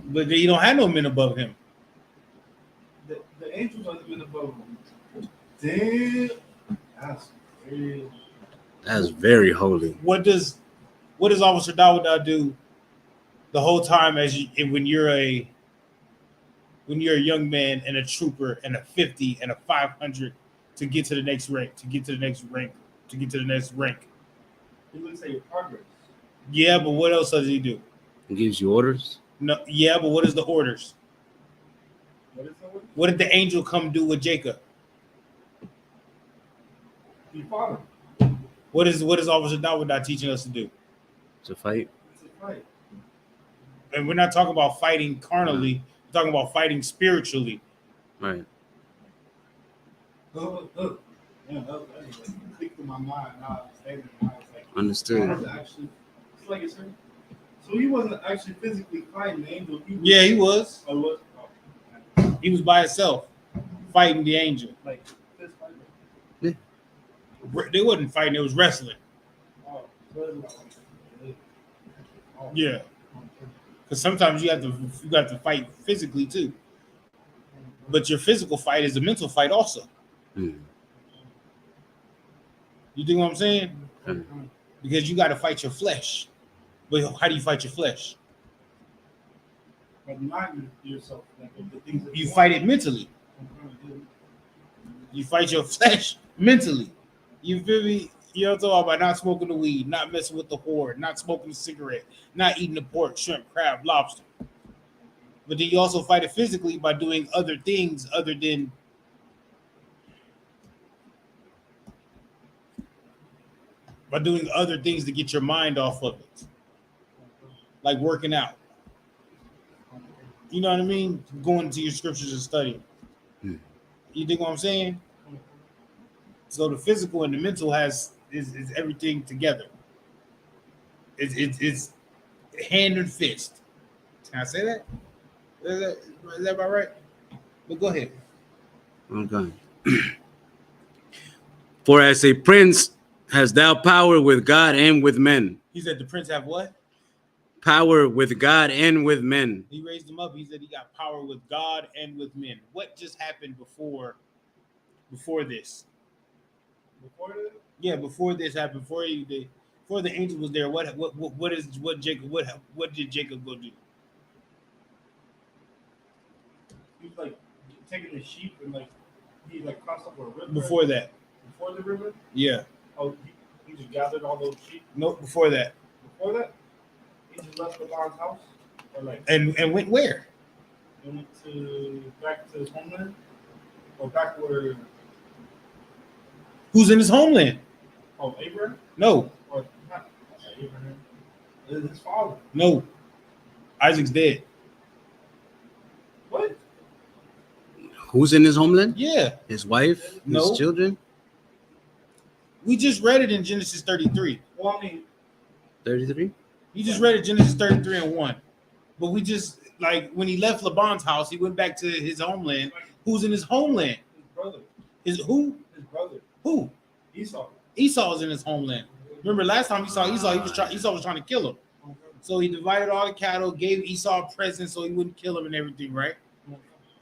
But you don't have no men above him. The angels are the men above him. Damn. That's crazy. That's very holy. What does Officer Dawada do the whole time when you're a young man and a trooper and a 50 and a 500 to get to the next rank, to get to the next rank, to get to the next rank? He looks at your progress. Yeah, but what else does he do? He gives you orders. No, yeah, but what is the orders? What is that? What did the angel come do with Jacob? He fought What is Officer Dawada teaching us to do? To fight. It's a fight. And we're not talking about fighting carnally. We're talking about fighting spiritually. Right. Yeah, that clicked in my mind. Now I'm standing there, I was like, Understood. actually, it's like it's him. So he wasn't actually physically fighting the angel. Yeah, he was. Oh, what? He was by himself fighting the angel. Like this fight. They wasn't fighting, it was wrestling. Oh, so it was like, oh. Yeah. Because sometimes you have to fight physically too. But your physical fight is a mental fight also. Mm. You think what I'm saying? Mm. Because you got to fight your flesh. But how do you fight your flesh? But not yourself. Like the things that You fight it mentally. You fight your flesh mentally. You feel me? You know what I'm talking about? Not smoking the weed, not messing with the whore, not smoking the cigarette, not eating the pork, shrimp, crab, lobster. But then you also fight it physically by doing other things other than to get your mind off of it. Like working out. You know what I mean? Going to your scriptures and studying. You dig what I'm saying? So the physical and the mental is everything together. It's hand and fist. Can I say that? Is that about right? But go ahead. Okay. For as a prince hast thou power with God and with men. He said the prince have what? Power with God and with men. He raised him up. He said he got power with God and with men. What just happened before this? Before that? Yeah, before this happened, before the angel was there, what did Jacob go do? he was like taking the sheep and like he like crossed over a river. Before that. Before the river? Yeah. Oh, he just gathered all those sheep. Nope. Before that. Before that, he just left Laban's house, or like. And went where? He went back to his homeland, or back where. Who's in his homeland? Oh, Abraham? No. Or not Abraham. His father. No. Isaac's dead. What? Who's in his homeland? Yeah. His wife? No. His children? We just read it in Genesis 33. Well, I mean, 33? You just read it Genesis 33 and 1. But we just, like, when he left Laban's house, he went back to his homeland. Who's in his homeland? his brother. His who? His brother. Who? Esau. Esau's in his homeland. Remember last time he saw Esau, Esau was trying to kill him. So he divided all the cattle, gave Esau a present so he wouldn't kill him and everything, right?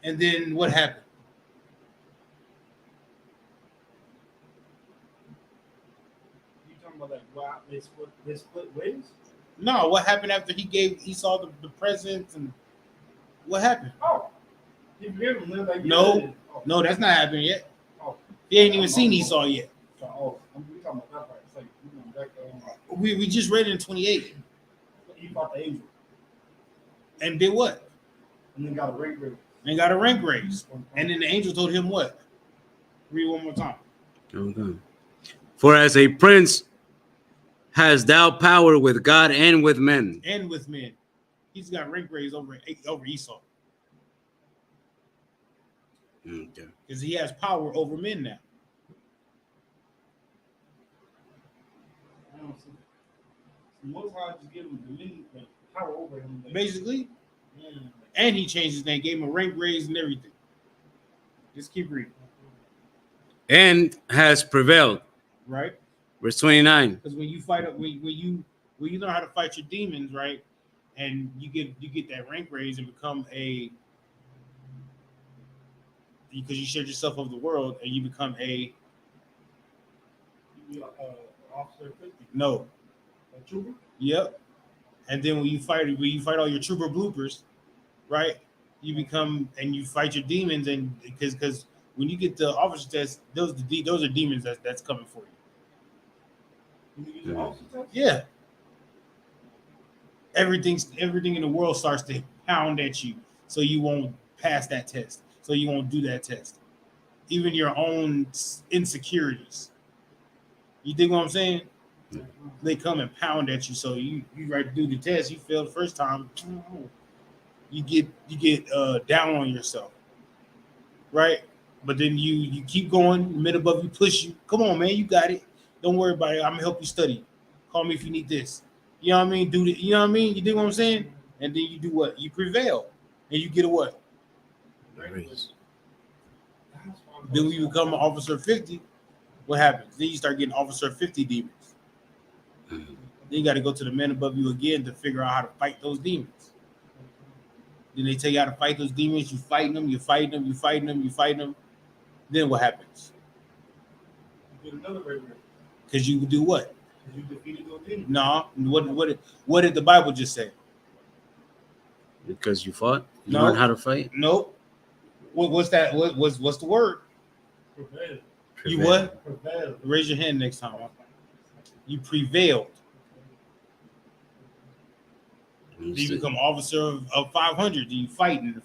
And then what happened? You talking about like wow, they split ways? No, what happened after he gave Esau the presents and what happened? Oh, he forgave him. Like No, that's not happening yet. Oh, He ain't even seen Esau yet. oh, we talking about that part. It's like you know, back, We just read it in 28. he fought the angel And did what? and then got a rank raise. And got a rank raise. And then the angel told him what? Read one more time. Okay. For as a prince has thou power with God and with men. And with men. He's got rank raise over Esau. Okay. Because he has power over men now. I don't see. The Most High just gave him dominion, like power over him. Like, Basically. yeah. And he changed his name, gave him a rank raise and everything. Just keep reading. And has prevailed. Right? Verse 29. Because when you fight when you learn how to fight your demons, right? And you get that rank raise and become because you shed yourself over the world and you become You be, officer 50. no. A trooper? Yep. And then when you fight all your trooper bloopers, right? You become and you fight your demons, and because when you get the officer test, those are demons that's coming for you. You get the officer test? Yeah. Everything in the world starts to pound at you, so you won't pass that test. So you won't do that test. Even your own insecurities. You dig what I'm saying? They come and pound at you. So you right do the test. You fail the first time. You get down on yourself, right? But then you keep going. Mid above you push you. Come on, man, you got it. Don't worry about it. I'm gonna help you study. Call me if you need this. You know what I mean? Do the, you know what I mean? You dig what I'm saying? And then you do what? You prevail, and you get a what? Raise. Then when you become an officer 50, what happens? Then you start getting officer 50 demons. Then you got to go to the men above you again to figure out how to fight those demons. Then they tell you how to fight those demons. You fighting them. Then what happens? You get another rank raise. Because you do what? You defeated those demons. No. What did the Bible just say? Because you fought? You No. learned how to fight? Nope. What's that? What's the word? Prevail. You what? Prevail. Raise your hand next time. You prevailed. Then you become officer of 500. Then you fighting.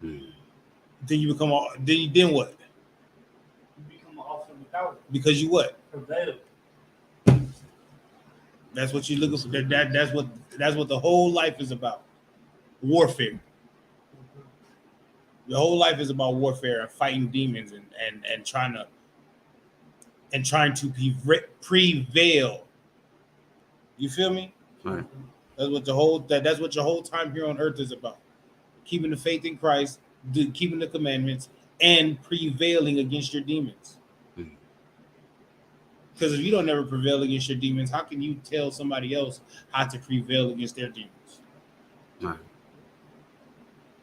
Then you become. Then what? You become an officer without it. Because you what? Prevail. That's what you're looking for. That's what the whole life is about. Warfare. The whole life is about warfare and fighting demons and trying to prevail. You feel me? Right. That's what your whole time here on earth is about. Keeping the faith in Christ, keeping the commandments, and prevailing against your demons. Because if you don't ever prevail against your demons, how can you tell somebody else how to prevail against their demons? Right.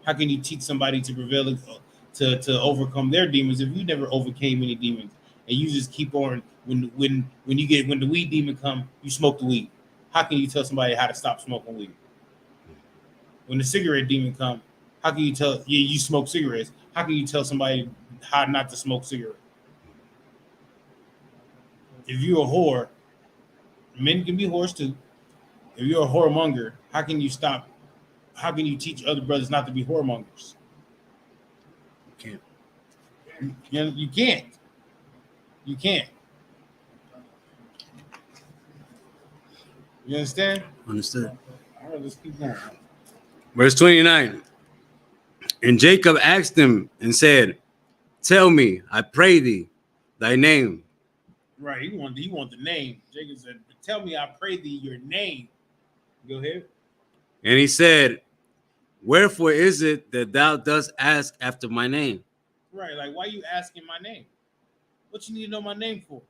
How can you teach somebody to prevail to overcome their demons if you never overcame any demons and you just keep on when the weed demon come, you smoke the weed. How can you tell somebody how to stop smoking weed? When the cigarette demon come, how can you tell you smoke cigarettes? How can you tell somebody how not to smoke cigarettes? If you're a whore, men can be whores too. If you're a whoremonger, how can you stop? How can you teach other brothers not to be whoremongers? Can't. You can't. You can't. You understand? Understood. All right, let's keep going. Verse 29. And Jacob asked him and said, tell me, I pray thee, thy name. Right, he want the name. Jacob said, tell me, I pray thee, your name. Go ahead. And he said, wherefore is it that thou dost ask after my name? Right, like, why are you asking my name? What you need to know my name for?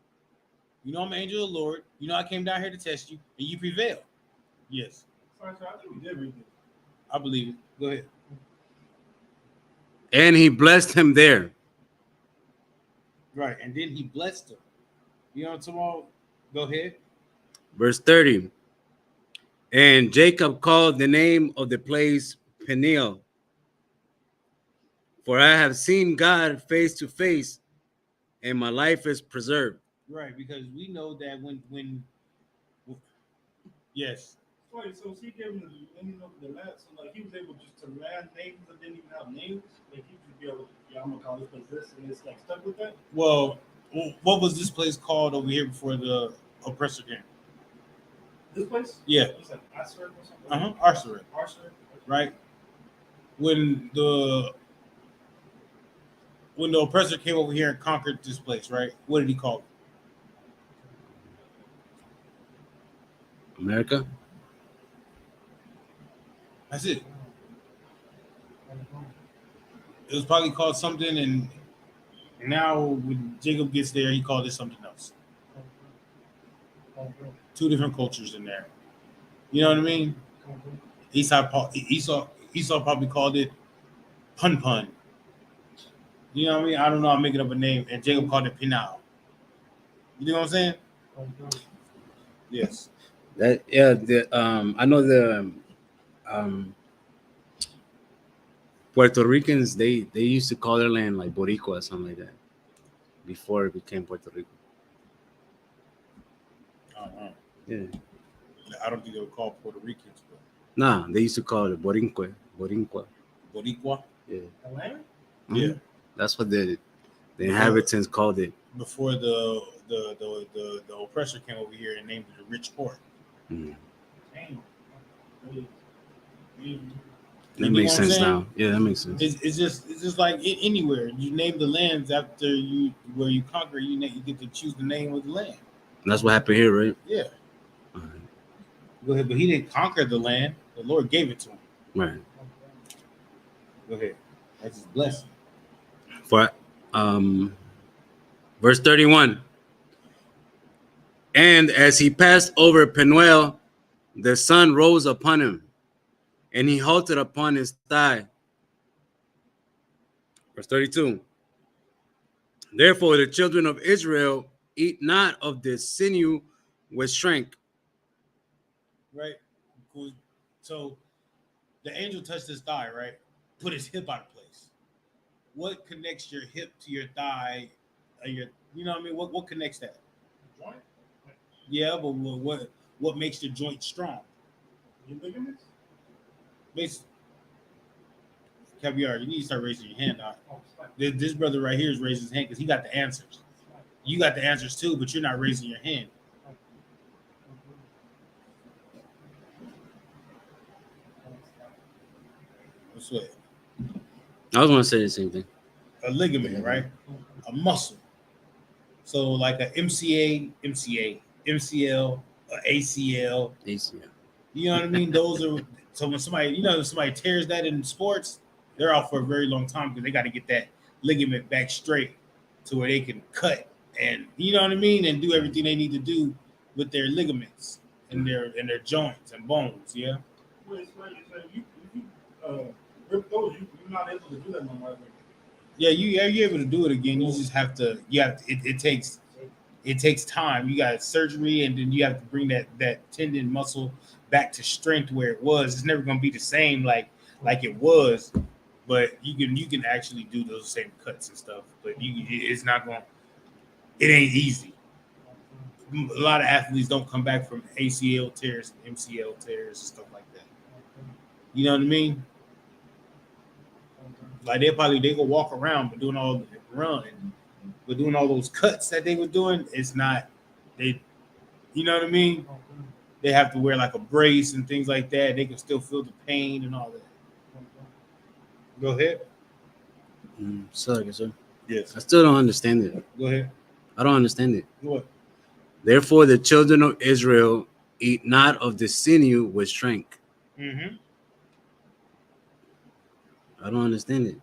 You know I'm an angel of the Lord. You know I came down here to test you, and you prevailed. Yes. Sorry, I think we did read this. I believe it. Go ahead. And he blessed him there. Right, and then he blessed him. You know what I'm talking about? Go ahead. Verse 30. And Jacob called the name of the place Peniel, for I have seen God face to face, and my life is preserved. Right, because we know that when yes. So he gave him the land, so like he was able just to land names that didn't even have names. Like he would be able to, yeah, I'm gonna call this place this, and it's like stuck with that. Well, what was this place called over here before the oppressor came? This place? Yeah. It's like Isupk or something. Arsaret. Isupk. Right. When the oppressor came over here and conquered this place, right? What did he call it? America? That's it. It was probably called something, and now when Jacob gets there, he called it something else. Two different cultures in there. You know what I mean? Esau probably called it Pun. You know what I mean? I don't know. I'm making up a name, and Jacob called it Pinal. You know what I'm saying? Yes. That I know the Puerto Ricans, they used to call their land like Boricua or something like that before it became Puerto Rico. Yeah. I don't think they were called Puerto Ricans, but Nah, they used to call it Boricua. Boricua. Yeah. Atlanta? Mhm. Yeah. That's what the inhabitants called it. Before the oppressor came over here and named it a rich port. Mm. Damn. That You makes know what I'm sense saying? now. Yeah, that makes sense. It's just like anywhere you name the lands after where you conquer, you get to choose the name of the land. And that's what happened here, right? Yeah. All right. Go ahead, but he didn't conquer the land. The Lord gave it to him. Right. Go ahead. That's his blessing. For verse 31. And as he passed over Penuel, the sun rose upon him, and he halted upon his thigh. Verse 32. Therefore the children of Israel eat not of the sinew with strength. Right? Cool. So the angel touched his thigh, right? Put his hip out of place. What connects your hip to your thigh? You know what I mean? What connects that? Joint? Yeah, but what makes the joint strong? Your ligaments? Basically, Caviar, you need to start raising your hand. Oh, it's like, This brother right here is raising his hand because he got the answers. You got the answers too, but you're not raising your hand. What's what? I was going to say the same thing. A ligament, right? A muscle. So like a MCL, MCL, ACL. ACL. You know what I mean? Those are so when somebody tears that in sports, they're out for a very long time because they got to get that ligament back straight to where they can cut and you know what I mean and do everything they need to do with their ligaments and their joints and bones. Yeah. well, it's like if you rip those, you're not able to do that no more. Yeah, you're able to do it again. You just have to. It takes time. You got surgery, and then you have to bring that tendon muscle back to strength where it was. It's never gonna be the same like it was, but you can actually do those same cuts and stuff. But it's not gonna. It ain't easy. A lot of athletes don't come back from ACL tears and MCL tears and stuff like that. You know what I mean? Like they go walk around, but doing all the run, but doing all those cuts that they were doing, it's not they. You know what I mean? They have to wear like a brace and things like that. They can still feel the pain and all that. Go ahead. Sorry, sir. Yes. I still don't understand it. Go ahead. I don't understand it. What? Therefore, the children of Israel eat not of the sinew with strength. Mm-hmm. I don't understand it.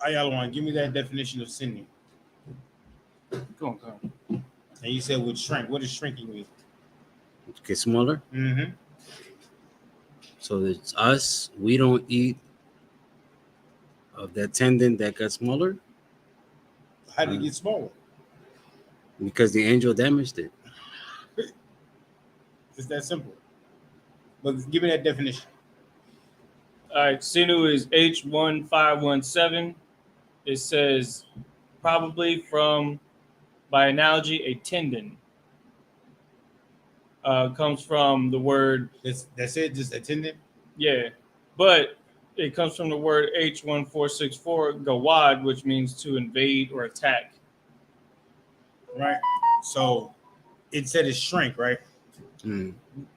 Y'all want to give me that definition of sinew? Go on. And you said with shrink. What does shrinking mean? Get smaller. Mm-hmm. So it's us. We don't eat of that tendon that got smaller. How did it get smaller? Because the angel damaged it. It's that simple. But give me that definition. All right, sinew is H1517. It says probably from, by analogy, a tendon. Comes from the word. That's it. Just a tendon. Yeah, but it comes from the word H1464 gawad, which means to invade or attack. Right. So it said it's shrink, right? Mm.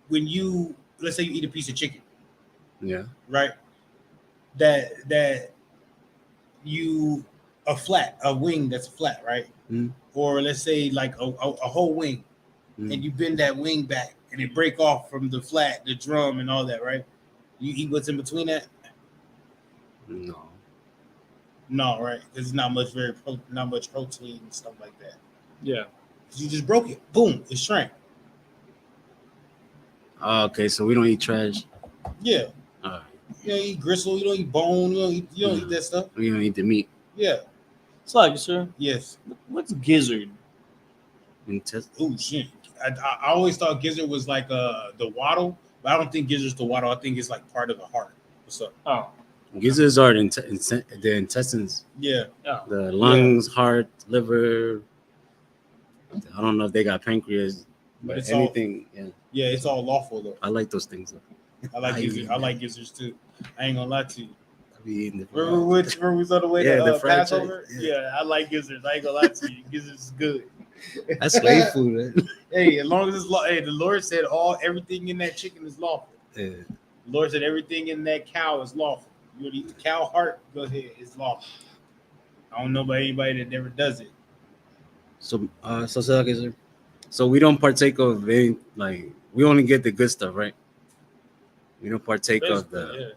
When you let's say you eat a piece of chicken, Yeah. right? That you a wing that's flat, right? Mm. Or let's say like a whole wing, and you bend that wing back and it break off from the flat, the drum, and all that, right? You eat what's in between that? No, right? Because it's not much not much protein and stuff like that. Yeah. You just broke it. Boom, it shrank. Okay, so we don't eat trash. Yeah. All right. You don't eat gristle. You don't eat bone. You don't eat that stuff. We don't eat the meat. Yeah. Slug, sir. Yes. What's gizzard? Oh shit! I always thought gizzard was like the waddle, but I don't think gizzard's the waddle. I think it's like part of the heart. What's up? Oh. Gizzards are the intestines. Yeah. Oh. The lungs, heart, liver. I don't know if they got pancreas, but It's anything. Yeah, it's all lawful though. I like those things. I like gizzards. I like gizzards too. I ain't gonna lie to you. I be eating Remember we was on the way Yeah, to the fried Passover? chicken. Yeah, I like gizzards. I ain't gonna lie to you. Gizzards is good. That's slave food, man. Hey, as long as it's hey, the Lord said everything in that chicken is lawful. Yeah. The Lord said everything in that cow is lawful. You want to eat the cow heart? Go ahead, it's lawful. I don't know about anybody that never does it. So we don't partake of any, like, we only get the good stuff, right? We don't partake of the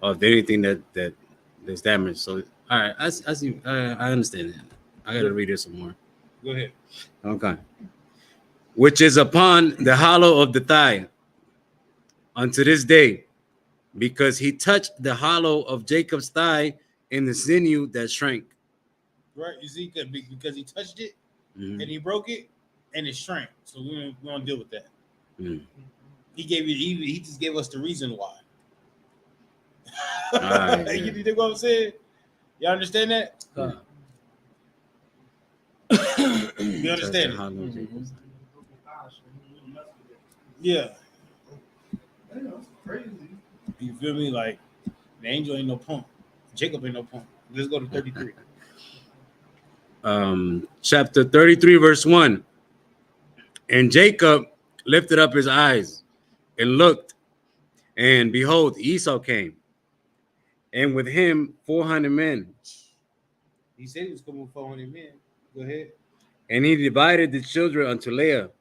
of anything that's damaged. So all right, I see. I understand it. I gotta read it some more. Go ahead. Okay. Which is upon the hollow of the thigh unto this day, because he touched the hollow of Jacob's thigh in the sinew that shrank. Right, you see, because he touched it Mhm. and he broke it and it shrank. So we don't deal with that. Mhm. He just gave us the reason why. Right, yeah. You know what I'm saying? You understand that? You understand it? Yeah. That's crazy. You feel me? Like the angel ain't no punk. Jacob ain't no punk. Let's go to 33. Chapter 33, verse 1. And Jacob lifted up his eyes and looked, and behold, Esau came, and with him 400 men. He said he was coming with 400 men. Go ahead. And he divided the children unto Leah,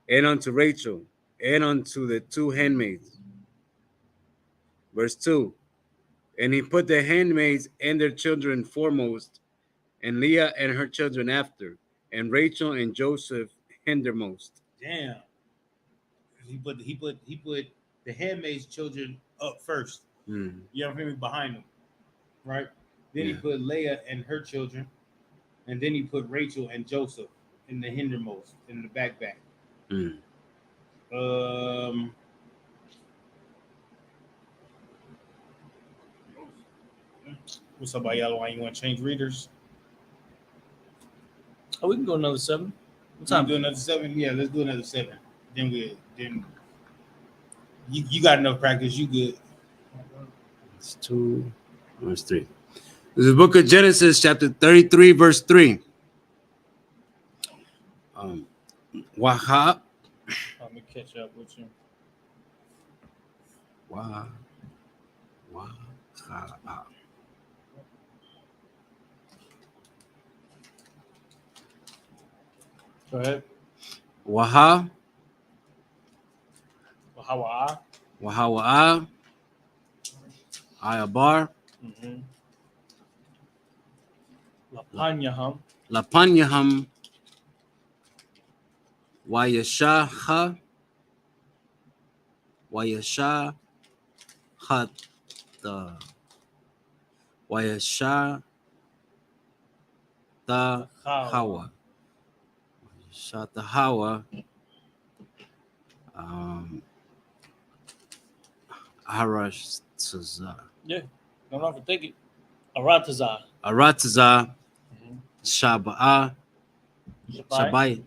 and unto Rachel, and unto the two handmaids. Verse 2. And he put the handmaids and their children foremost, and Leah and her children after, and Rachel and Joseph hindermost. Damn. He put the handmaid's children up first. Mm. You know what I mean? Behind them. Right? Then he put Leah and her children, and then he put Rachel and Joseph in the hindermost, in the back. Mm. What's up, Ayala? Why you want to change readers? Oh, we can go another 7. What Time time? do another 7? Yeah, let's do another 7. Then you got enough practice. You good? It's 2. It's 3. This is the book of Genesis, chapter 33, verse 3. Waha. Let me catch up with you. Waha. Go ahead. Waha. Wahawa. Wahawa'a. Ayabar. Lapanyaham. Lapanyaham. Wayashaha. Wayasha. Hata. Wayasha. Ta. Hawa. Shata Hawa. Arataza. Yeah. No wrong for thinking. Arataza. Arataza. Shaba'a. Shabai.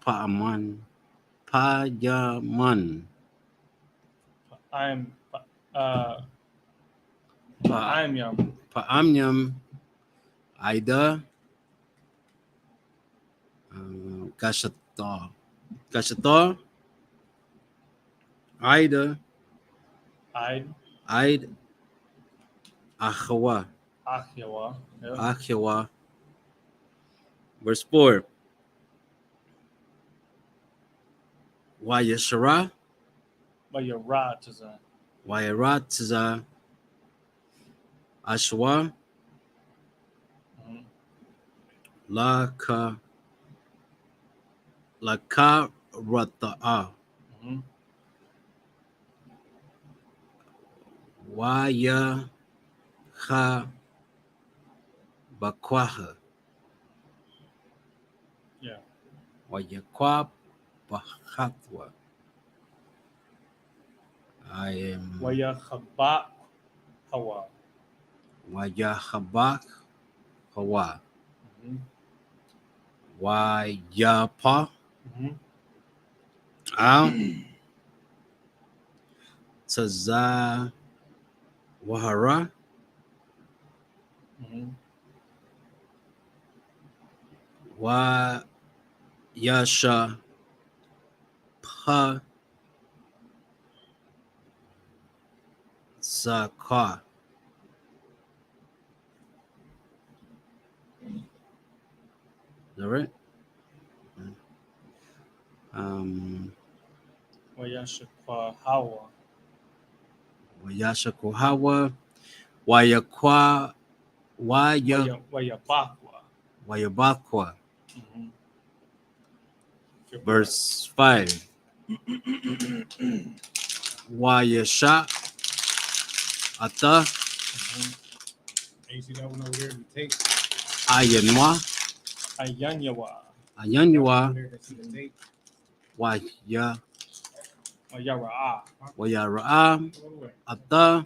Pa'aman. Payaman. I'm Pa'amyam. Pa'amyam. Aida. Kashata. Kashata. Aida. Aid. Achawa. Achyawa. Yeah. Achawa. Verse 4. Wayashara. Wayarataza. Wayarataza. Ashwa. Laka. Laka Rata'a. Waya Ha Bakwaha. Yeah. Wayakwa Bahatwa. I am Wayahaba Hawa. Wayahabak Hawa. Wayapa. Taza Wahara. Wayasha Pa Zakah. Is that right? Wayashakwa Hawa. Wayasha Kohawa. Wayakwa. Wayabakwa. Wayabakwa. Verse 5. Wayasha Ata. And you see that one over there in the tape? Ayanwa. Ayanyawa. Ayanwa. That's in the tape. Waya. Wayara'a. Wayara'a. Ata.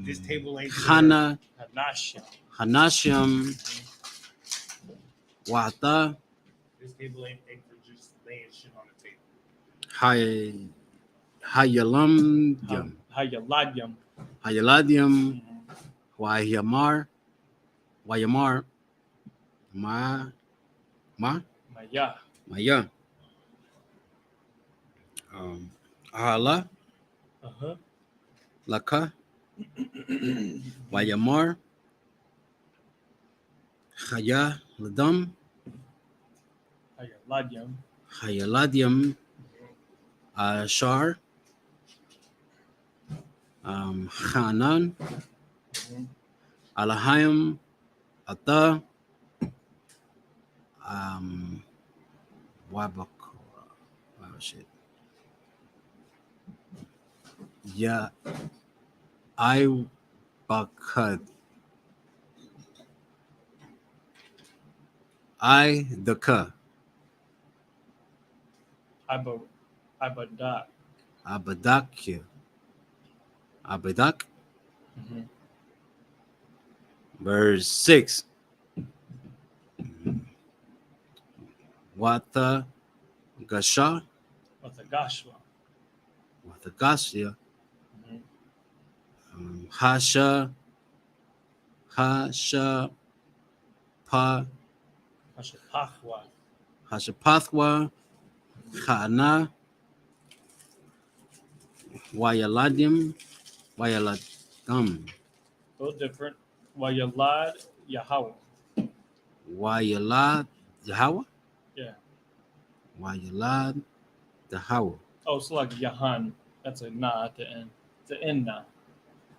This table ain't Hana. Hanashya. Hanashim. Wata. This table ain't for just laying shit on the table. Hayalam. Hayaladyam. Hayaladium. Wayamar. Wayamar. Maya. Maya. Ahala. Laka. Wayamar. Haya. Ladam. Hayaladyam. Hayaladium. Ashar. Hanan. Alahayim. Ata. Wabakora. Oh shit. Yeah. I Bakad. I the ka. Abadak. Abadak. Abadak. Mm-hmm. Verse 6. Wata gasha. Watagashwa. Wata gasya. Mm-hmm. Hasha. Hasha. Pa. Hashapachwa. Hashapathwa. Hana. Wayaladim. Wayaladam. A little different. Wayalad Yahweh. Wayalad Yahweh. Yeah. Wayalad Yahweh. Oh, it's like Yahan. That's a na at the end. It's an end na.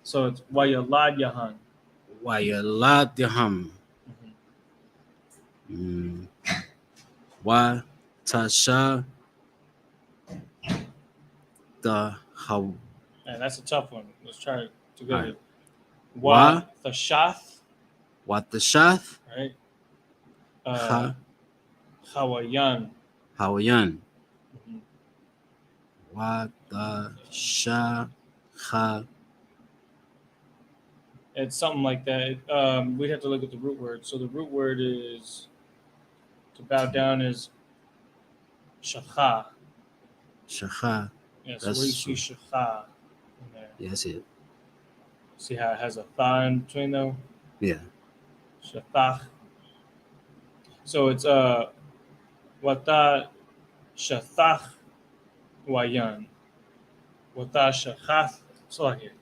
So it's Wayalad Yahan. Wayalad Yaham. Mm-hmm. Wa Tasha the Haw. And that's a tough one. Let's try it together. Right. Wa Thashath, What the Shath? right? Ha Hawayan. Hawayan. Mm-hmm. What the Sha Ha. It's something like that. We'd have to look at the root word. So the root word is to bow down is shacha. Shaha. Yeah, so That's where you see shacha in there. Yes, it. See how it has a tha in between though? Yeah. Shathach. So it's wata shathach wayan. Wata shachath. So like it.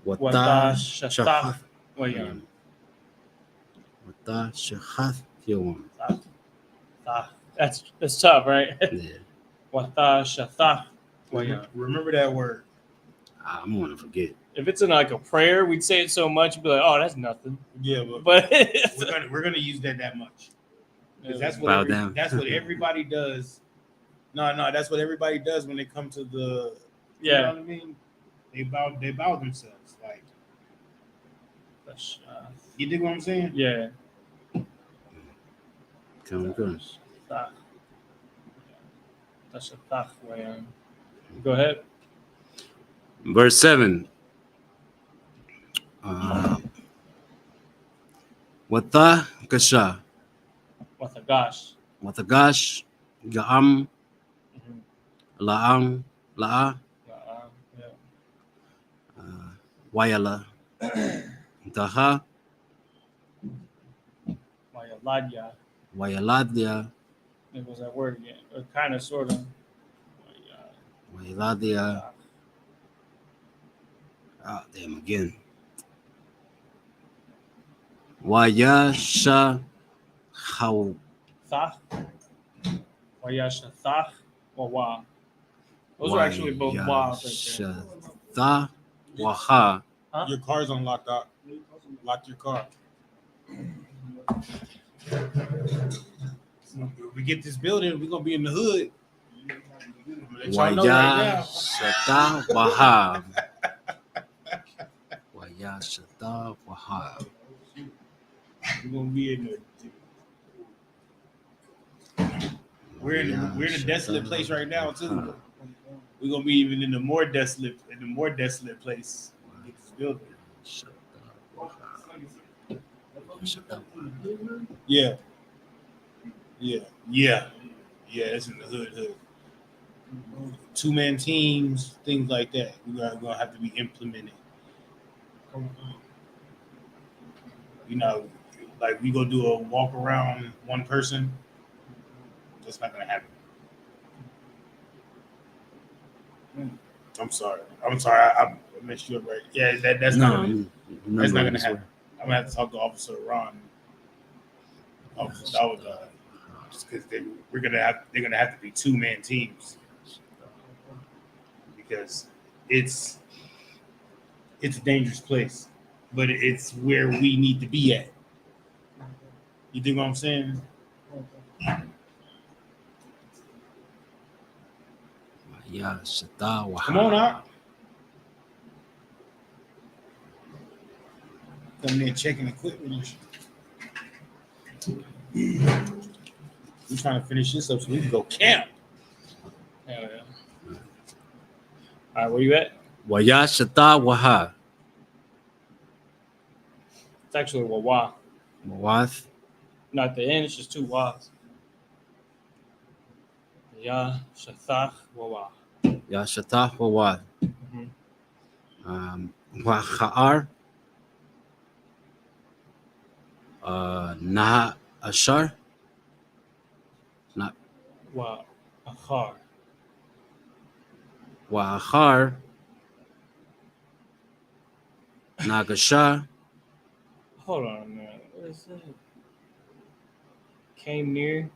Wata shathach wayan. Wata Shahath Yawan. That's tough, right? Yeah. Wata shathach wayan. Remember that word. I'm gonna forget. If it's in like a prayer, we'd say it so much, you'd be like, "Oh, that's nothing." Yeah, But we're gonna use that much. Because that's Bow what down. that's what everybody does. No, that's what everybody does when they come to the. You yeah. know what I mean? They bow themselves. Like, you dig what I'm saying? Yeah. Come on. That's a tach way. Go ahead. Verse 7. Wata Gasha. Watagash. Watagash. Gaam. Mhm. Laang. Laa. Yeah. Wayala. Daha. Wayaladya. Wayaladya. It was that word again. Or kind of, sort of. Wayaladya. Damn again. Wayasha. How. Thach. Wayasha thach. Wawa. Those are actually both wa right there. Tha. Waha. Huh? Your car's unlocked out. Lock your car. If we get this building, we're gonna be in the hood. Wayashata Wahab. Wayashata Wahab. We're gonna be in the. We're in a desolate place right now too. We're gonna be even in the more desolate place. Get this building. Yeah. It's in the hood. 2-man teams, things like that. We're gonna have to be implemented. You know, like we go do a walk around one person. That's not gonna happen. I'm sorry. I messed you up, right? Yeah, that's not gonna happen. I'm gonna have to talk to Officer Ron. Just because they're gonna have to be 2-man teams because it's a dangerous place, but it's where we need to be at. You think what I'm saying? Come on out. Come in checking equipment. We're trying to finish this up so we can go camp. Hell yeah. All right, where you at? Wayashata waha. It's actually wawa. Wawath. Not the end, it's just two was. Ya shathach wawa. Yashata wawath. Waha'ar. Naha ashar. Wa achar. Wa'achar. Nagasha. Hold on a minute. What is that? Came near.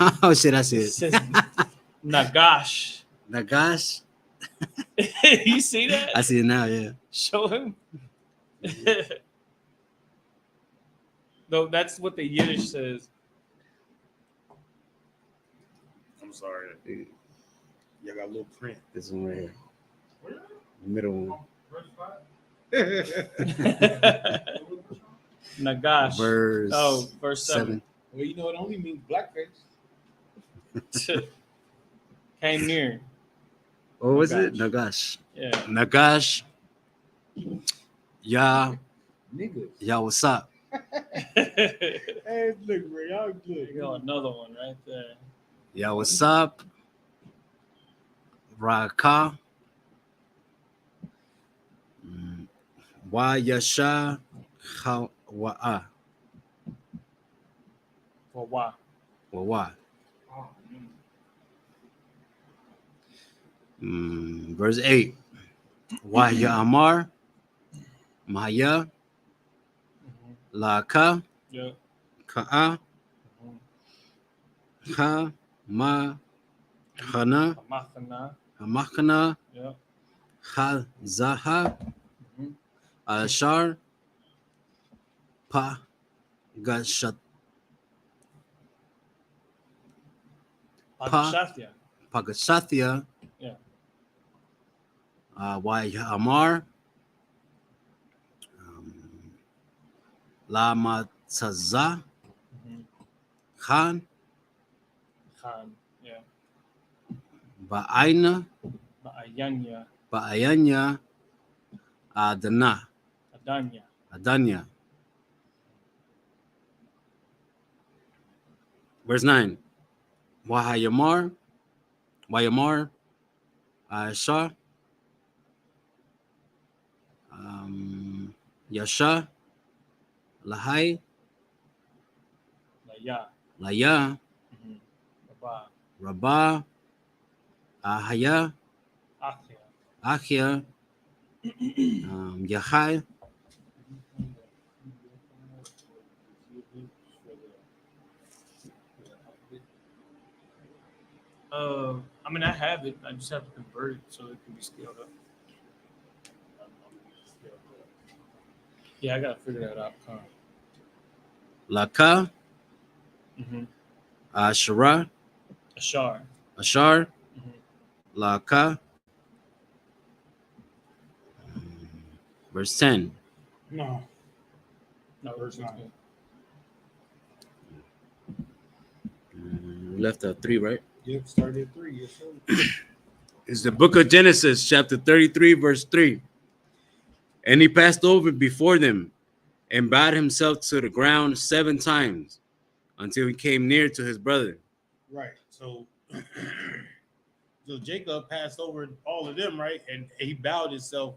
Oh shit, that's It it. says Nagash. Nagash. You see that? I see it now, yeah. Show him. No, that's what the Yiddish says. I'm sorry. Y'all got a little print. This one right here. The middle one. Verse 5. Nagash. Verse 7. Well, you know, it only means blackface. Came near. What was it? Nagash. Nagash. Yeah. Nagash. Ya. Niggas. Ya, what's up? Hey, look, bro, y'all good. You got another one right there. Ya, what's up? Raka. Wa yasha. Wa'a. Wawa. Wawa. Oh, Verse 8. Wahya Amar. Maya. Laka. Yeah. Ka'a. Ha. Ma. Khana. Amachana. Hamakana. Yeah. Ha. Zaha. Ashar. Pa. Gashat. Pagashathya. Pagashathya. Yeah. Wahya Amar. Lama Tzaza. Khan. Khan. Yeah. Ba'aina. Ba'ayanya. Ba'ayanya. Adana. Adanya. Adanya. Verse 9. Wahayamar. Wayamar. Aisha. Yasha. Lahai. Laya. Laya. Baba. Rabah. Ahaya. Akhya. Akhya. Yahai. I mean, I have it. I just have to convert it so it can be scaled up. Yeah, I gotta figure that out. Laka. Ashara. Ashar. Ashar. Laka. Verse 10. No. No, Verse 9. Left out 3, right? Yep, started at 3. Yes, sir. It's the book of Genesis, chapter 33, verse 3. And he passed over before them and bowed himself to the ground 7 times until he came near to his brother. Right. So, so Jacob passed over all of them, right? And he bowed himself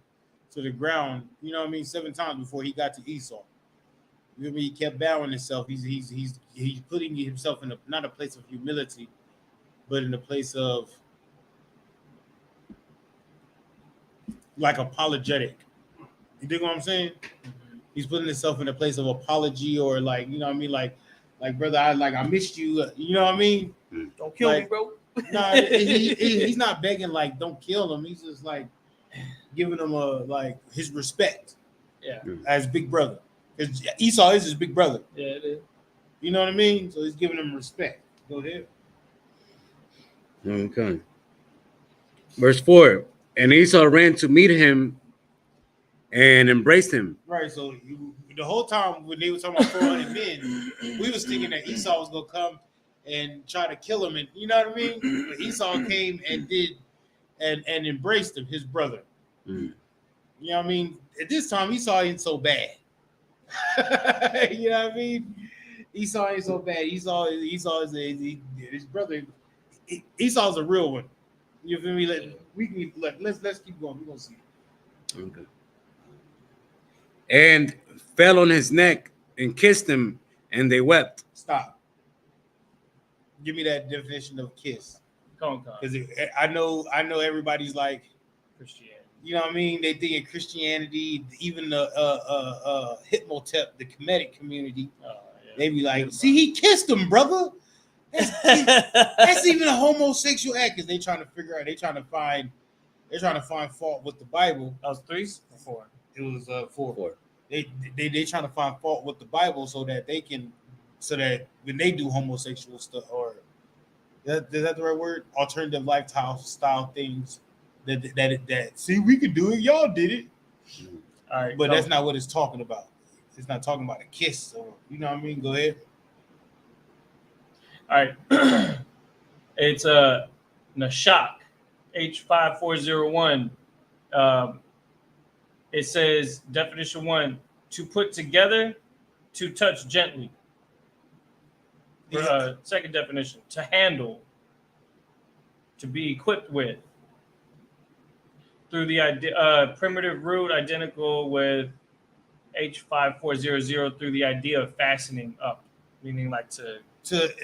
to the ground, you know what I mean, 7 times before he got to Esau. You know what I mean? He kept bowing himself. He's putting himself in not a place of humility, but in a place of like apologetic. You dig what I'm saying? He's putting himself in a place of apology, or like, you know what I mean, like brother, I missed you. You know what I mean? Don't kill me, Like, bro. No, he's not begging like don't kill him. He's just like giving him his respect. Yeah. As big brother. Because Esau is his big brother. Yeah, it is. You know what I mean? So he's giving him respect. Go ahead. Okay. Verse 4. And Esau ran to meet him and embraced him. Right. So the whole time when they were talking about 400 men, we was thinking that Esau was gonna come and try to kill him, and you know what I mean. But Esau came and did and embraced him, his brother. Mm. You know what I mean. At this time, Esau ain't so bad. You know what I mean. Esau ain't so bad. Esau is his brother. Esau's a real one. You feel me? Let's keep going. We're gonna see. Okay. And fell on his neck and kissed him, and they wept. Stop. Give me that definition of kiss. Come on. Because I know everybody's like, Christianity. you know what I mean? They think in Christianity, even the Hypnotep, the Kemetic community, they be like, see, he kissed him, brother. That's even a homosexual act, because they trying to figure out, they're trying to find fault with the Bible. That was 3 or 4. It was 4. They trying to find fault with the Bible so that when they do homosexual stuff, or is that the right word? Alternative lifestyle things that see, we could do it, y'all did it. All right, But that's not what it's talking about. It's not talking about a kiss, or you know what I mean? Go ahead. All right. It's Nashak, H5401. It says, definition 1, to put together, to touch gently. Second definition, to handle, to be equipped with. Through the primitive root identical with H5400, through the idea of fastening up, meaning like to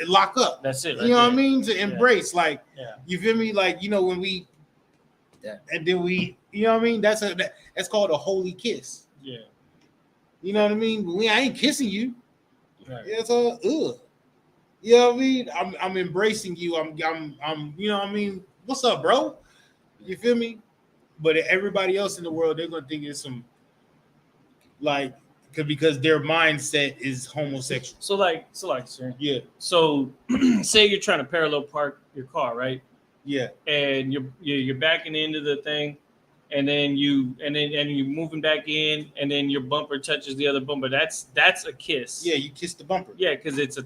lock up. That's it. You know what I mean? To embrace, like, yeah. You feel me? Like, you know, when we, and then we, you know what I mean? That's called a holy kiss. Yeah. You know what I mean? But I ain't kissing you. Right. It's ugh. You know what I mean? I'm embracing you. I'm you know what I mean? What's up, bro? You feel me? But everybody else in the world, they're gonna think it's some, like, because their mindset is homosexual. So like, sir. Yeah. So say you're trying to parallel park your car, right? Yeah. And you're backing into the thing, and then you moving back in, and then your bumper touches the other bumper. That's a kiss. Yeah, you kiss the bumper. Yeah, because it's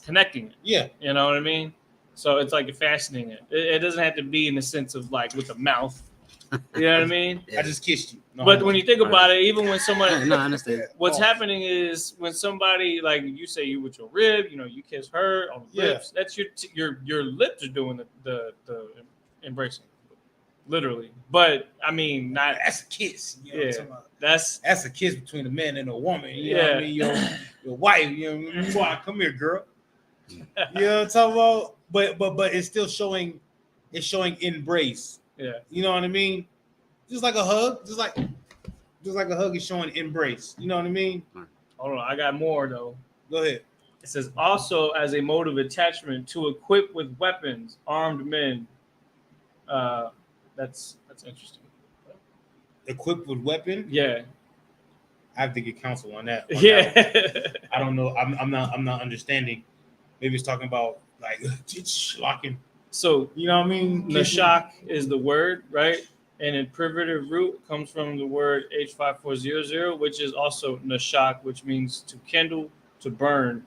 connecting it. Yeah. You know what I mean? So it's like you're fastening it. It doesn't have to be in the sense of like with the mouth. You know what I mean? I just kissed you. No, but when you think about it, even when somebody, No, I understand. what's happening is when somebody, like you say, you with your rib, you know, you kiss her on the lips. That's your lips are doing the embracing, literally. But I mean, not that's a kiss. You know what I'm talking about? That's a kiss between a man and a woman. You know what I mean? Your wife. You know what I mean? Why? Come here, girl. You know what I'm talking about? But it's still showing. It's showing embrace. Yeah. You know what I mean? Just like a hug. Just like a hug is showing embrace. You know what I mean? Hold on, I got more though. Go ahead. It says also as a mode of attachment to equip with weapons, armed men. That's interesting. Equipped with weapon? Yeah. I have to get counsel on that. I don't know. I'm not understanding. Maybe it's talking about like locking. So you know what I mean? Nashak is the word, right? And in primitive root comes from the word H5400, which is also Nashak, which means to kindle, to burn.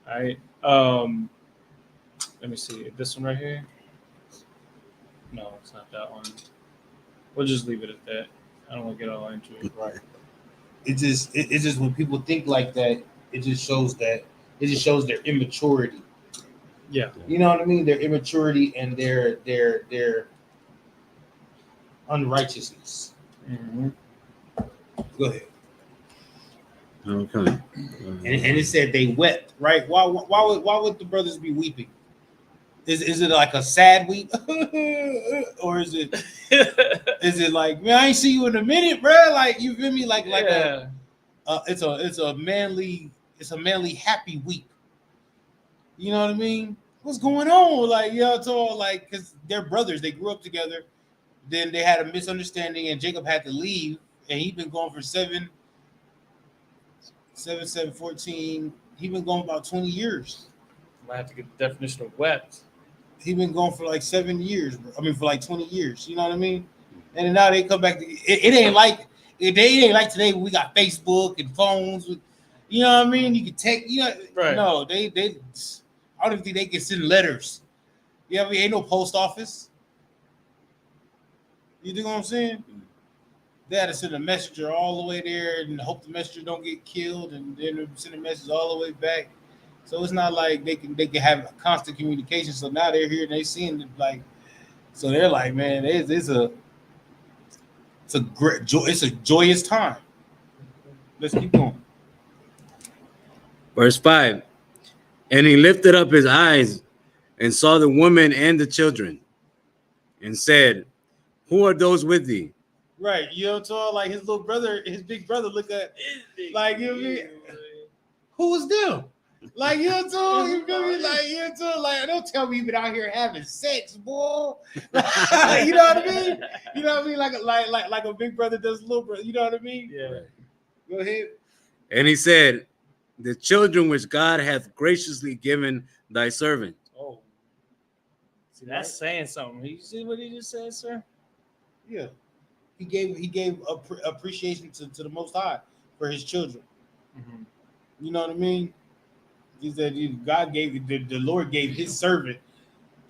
All right. Let me see. This one right here. No, it's not that one. We'll just leave it at that. I don't want to get all into it. Right. It's just when people think like that, it just shows their immaturity. Yeah. You know what I mean? Their immaturity and their unrighteousness. Mm-hmm. Go ahead. Okay. And it said they wept, right? Why would the brothers be weeping? Is it like a sad weep, or is it like, man, I ain't see you in a minute, bro? Like, you feel me? Like it's a manly happy weep. You know what I mean? What's going on? Like, you know, it's all like, because they're brothers, they grew up together. Then they had a misunderstanding, and Jacob had to leave, and he'd been gone for 14. He's been gone about 20 years. I have to get the definition of wept. He's been gone for like 7 years. I mean, for like 20 years. You know what I mean? And then now they come back to it ain't like today when we got Facebook and phones with, you know what I mean? You can take, Right. no, they I don't even think they can send letters. You know what I mean? Ain't no post office. You know what I'm saying? They had to send a messenger all the way there and hope the messenger don't get killed, and then send a message all the way back. So it's not like they can have constant communication. So now they're here and they seeing it like, so they're like, man, it's a great joy. It's a joyous time. Let's keep going. Verse 5. And he lifted up his eyes and saw the woman and the children, and said, who are those with thee? Right, you know what I'm saying? Like his little brother, his big brother, look at like, you know what I mean? Who was them? Like, you know what I'm saying? You feel me? Like, you know what I'm saying? Like, don't tell me you've been out here having sex, boy. You know what I mean? You know what I mean? Like a big brother does a little brother. You know what I mean? Yeah. Go ahead. And he said, the children which God hath graciously given thy servant. Oh. See, that's saying something. You see what he just said, sir? Yeah. He gave appreciation to the Most High for his children. Mm-hmm. You know what I mean? He said God gave the Lord gave his servant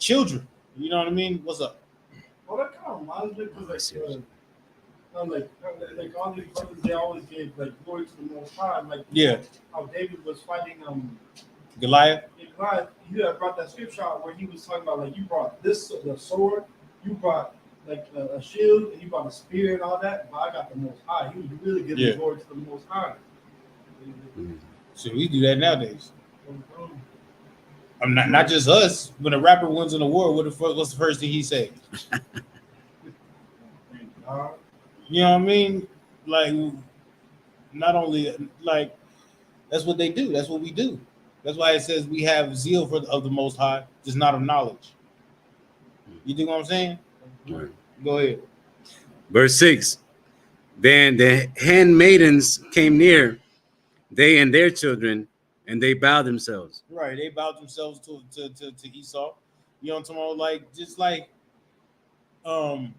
children. You know what I mean? What's up? Well, that kind of reminds me because like all these brothers, they always gave like glory to the Most High. Like Yeah. How David was fighting Goliath. Goliath. You had brought that scripture out where he was talking about like you brought the sword, you brought like a shield, and you brought a spear and all that. But I got the Most High. He was really giving glory to the Most High. So we do that nowadays. I'm not just us. When a rapper wins in a war, what's the first thing he say? You know what I mean? Like, not only like that's what they do. That's what we do. That's why it says we have zeal of the Most High, just not of knowledge. You think what I'm saying? Right. Go ahead. Verse 6. Then the handmaidens came near, they and their children, and they bowed themselves. Right, they bowed themselves to Esau. You know what I'm talking about? Like just like when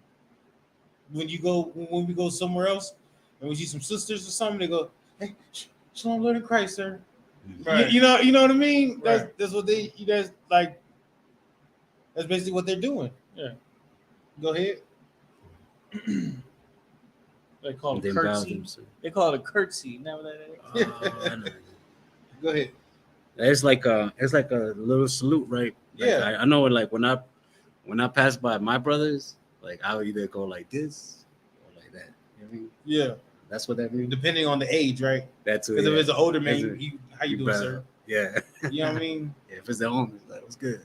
we go somewhere else and we see some sisters or something, they go, hey, shalom, Lord in Christ, sir. Right. You know what I mean? Right. That's what they that's basically what they're doing. Yeah. Go ahead. They call it a curtsy. They call it a curtsy. Now that Go ahead. It's like a little salute, right? Like, yeah. I know it. Like when I pass by my brothers, like I would either go like this or like that. You know what I mean? Yeah. That's what that means. Depending on the age, right? That's because if it's an older man, how you doing, better. Sir? Yeah. You know what I mean? Yeah, if it's the homies, that was good.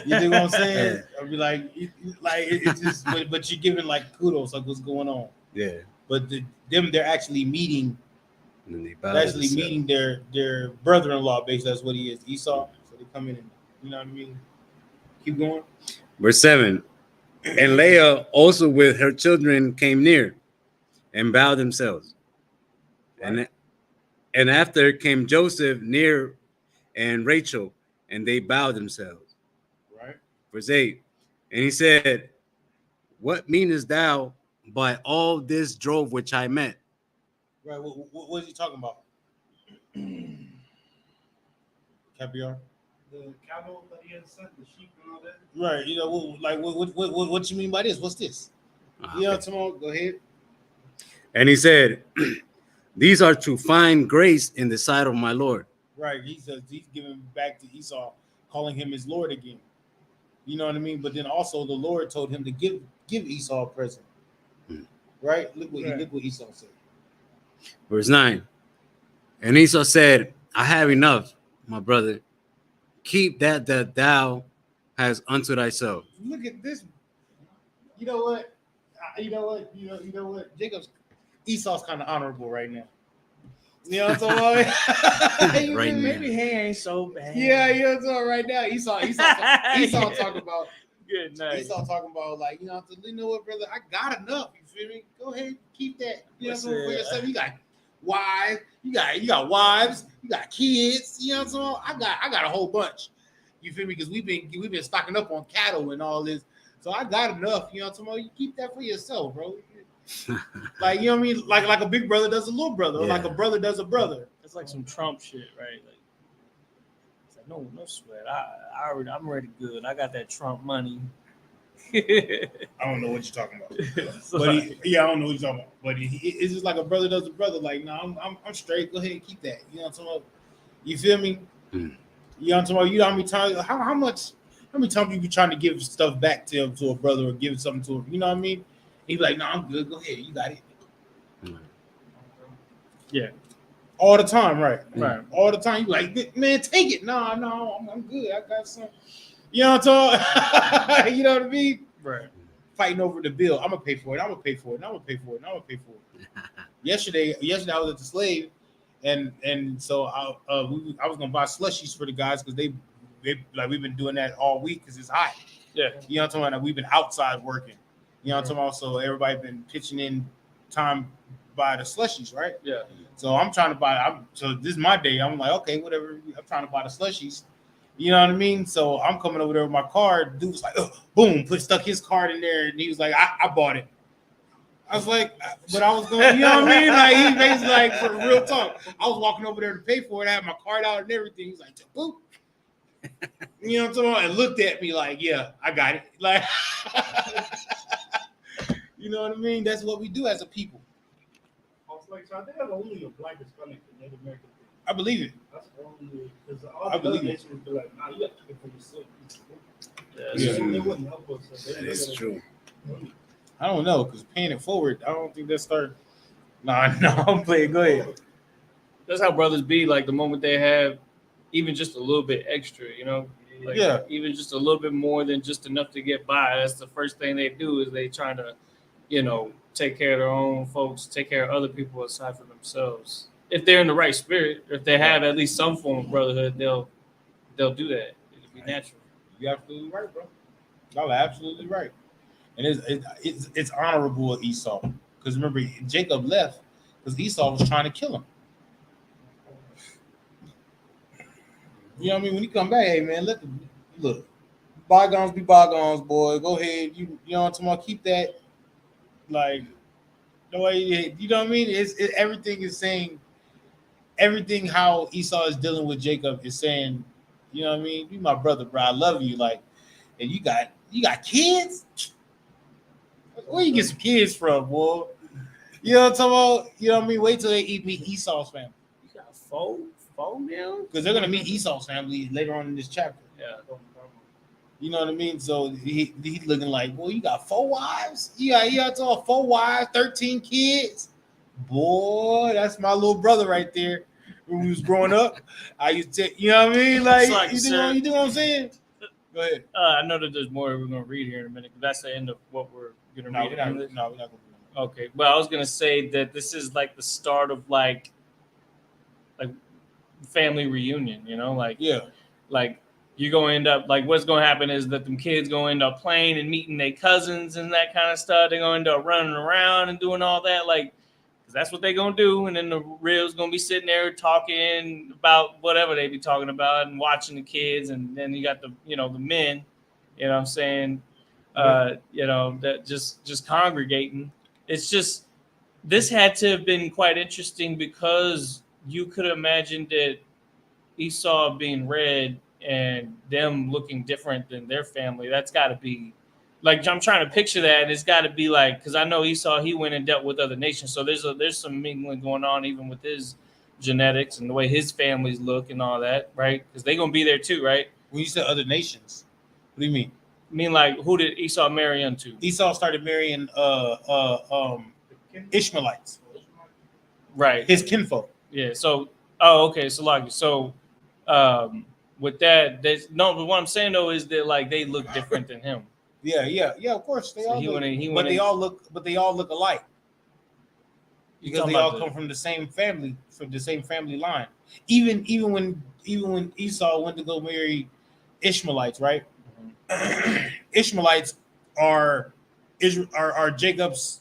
You know what I'm saying? I'll be like, it's just, but you're giving like kudos, like what's going on. Yeah. But they're actually meeting. And then they're actually meeting their brother-in-law. Basically, that's what he is, Esau. So they come in and you know what I mean. Keep going. Verse 7. And Leah also with her children came near, and bowed themselves. Right. And after came Joseph near, and Rachel, and they bowed themselves. Right. Verse 8. And he said, what meanest thou by all this drove which I met? Right. What is he talking about? Caviar. The cattle that he had sent, the sheep and all that. Right. You know, what you mean by this? What's this? Yeah, tomorrow. Go ahead. And he said, these are to find grace in the sight of my Lord. Right. He says he's giving back to Esau, calling him his Lord again. You know what I mean? But then also the Lord told him to give Esau a present. Right? Look what Esau said. Verse 9. And Esau said, I have enough, my brother. Keep that thou hast unto thyself. Look at this. You know what? Esau's kind of honorable right now. You know what I'm talking about? Right, maybe he ain't so bad. Yeah, you know what I'm talking right now. Esau talking about good night. Esau talking about like, you know what, brother? I got enough. You feel me? Go ahead, keep that. You know what I'm saying? For yourself. You got wives, you got wives, you got kids. You know what I'm saying? I got a whole bunch. You feel me? Because we've been stocking up on cattle and all this. So I got enough. You know what I'm talking about? You keep that for yourself, bro. Like, you know what I mean? Like a big brother does a little brother, or like a brother does a brother. It's like some Trump shit, right? Like, it's like no sweat. I'm already good. I got that Trump money. I don't know what you're talking about. So But like, I don't know what you're talking about. But it's just like a brother does a brother. Like, no, I'm straight. Go ahead and keep that. You know what I'm talking about? You feel me? You know what I'm talking about? You know how many times? How many times you be trying to give stuff back to a brother or give something to him? You know what I mean? He be like, no, I'm good. Go ahead. You got it. yeah, All the time, right? right. All the time. You like, man, take it. No, I'm good. I got some. You know what I'm talking? You know what I mean? Right. Fighting over the bill. I'm gonna pay for it. I'm gonna pay for it. I'm gonna pay for it. I'm gonna pay for it. Yesterday I was at the Slave, and so I was gonna buy slushies for the guys because they like we've been doing that all week because it's hot. Yeah. You know what I'm talking about? We've been outside working. You know what I'm talking about? So everybody been pitching in time buy the slushies, right? Yeah. So I'm trying to buy. So this is my day. I'm like, okay, whatever. I'm trying to buy the slushies. You know what I mean? So I'm coming over there with my card. Dude was like, boom, stuck his card in there, and he was like, I bought it. I was like, but I was going, you know what I mean? Like he basically like for real talk. I was walking over there to pay for it. I had my card out and everything. He's like, boop. You know what I'm talking about? And looked at me like, yeah, I got it. Like, you know what I mean? That's what we do as a people. I was like, so I think that's only a black Hispanic and Native American thing. I believe it. That's only because all the other nations would be like, nah, you got to get for yourself. Yeah. So they wouldn't help us. So That is true. I don't know because paying it forward, I don't think that started. No, I'm playing. Go ahead. That's how brothers be. Like the moment they have even just a little bit extra, you know. Like, Yeah. Even just a little bit more than just enough to get by. That's the first thing they do is they trying to, you know, take care of their own folks, take care of other people aside from themselves. If they're in the right spirit, if they have at least some form of brotherhood, they'll do that. It'll be natural. You're absolutely right, bro. Y'all are absolutely right. And it's honorable of Esau. Because remember, Jacob left because Esau was trying to kill him. You know what I mean? When you come back, hey man, look, bygones be bygones, boy. Go ahead. You know what I'm talking about? Keep that like the way you know what I mean? Everything is saying everything how Esau is dealing with Jacob is saying, you know what I mean? You my brother, bro. I love you. Like, and you got kids? Where you get some kids from, boy? You know what I'm talking about? You know what I mean? Wait till they meet Esau's family. You got four now? Because they're gonna meet Esau's family later on in this chapter. Yeah. You know what I mean? So he's looking like, well, you got 4 wives? You got 4 wives, 13 kids. Boy, that's my little brother right there. When we was growing up, I used to, you know what I mean? Like, you know what I'm saying? Go ahead. I know that there's more we're going to read here in a minute, but that's the end of what we're going to read. We're not going to read. Okay, but I was going to say that this is like the start of like family reunion, you know? Like, yeah. Like, you're going to end up, like, what's going to happen is that them kids going to end up playing and meeting their cousins and that kind of stuff. They're going to end up running around and doing all that, like, because that's what they're going to do. And then the real's going to be sitting there talking about whatever they be talking about and watching the kids. And then you got the, you know, the men, you know what I'm saying, you know, that just congregating. It's just, this had to have been quite interesting because you could imagine that Esau being red and them looking different than their family, that's got to be like, I'm trying to picture that, and it's got to be like, because I know Esau, he went and dealt with other nations, so there's some mingling going on even with his genetics and the way his families look and all that, right? Because they're gonna be there too, right? When you said other nations, what do you mean? I mean, like, who did Esau marry unto? Esau started marrying Ishmaelites, Right, his kinfolk. yeah. So, okay, so like, with that, there's no. But what I'm saying though is that like they look different than him. Yeah. Of course, they all look, but they all look alike because they all come from the same family, line. Even when Esau went to go marry Ishmaelites, right? Mm-hmm. Ishmaelites are Jacob's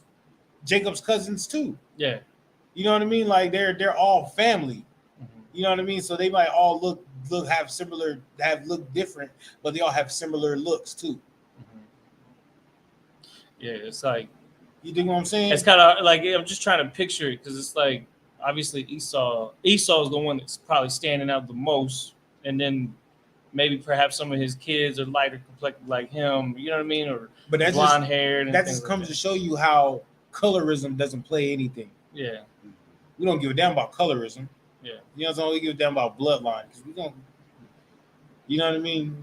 cousins too. Yeah, you know what I mean. Like they're all family. Mm-hmm. You know what I mean. So they might all look look different, but they all have similar looks too. Yeah, it's like You dig what I'm saying? it's kind of like I'm just trying to picture it because it's like obviously Esau's the one that's probably standing out the most, and then maybe perhaps some of his kids are lighter complected like him. You know what I mean? Or But that blonde just haired. that just comes to show you how colorism doesn't play anything. Yeah. We don't give a damn about colorism. Yeah. You know what I'm saying? We give a damn about bloodline because we don't. You know what I mean?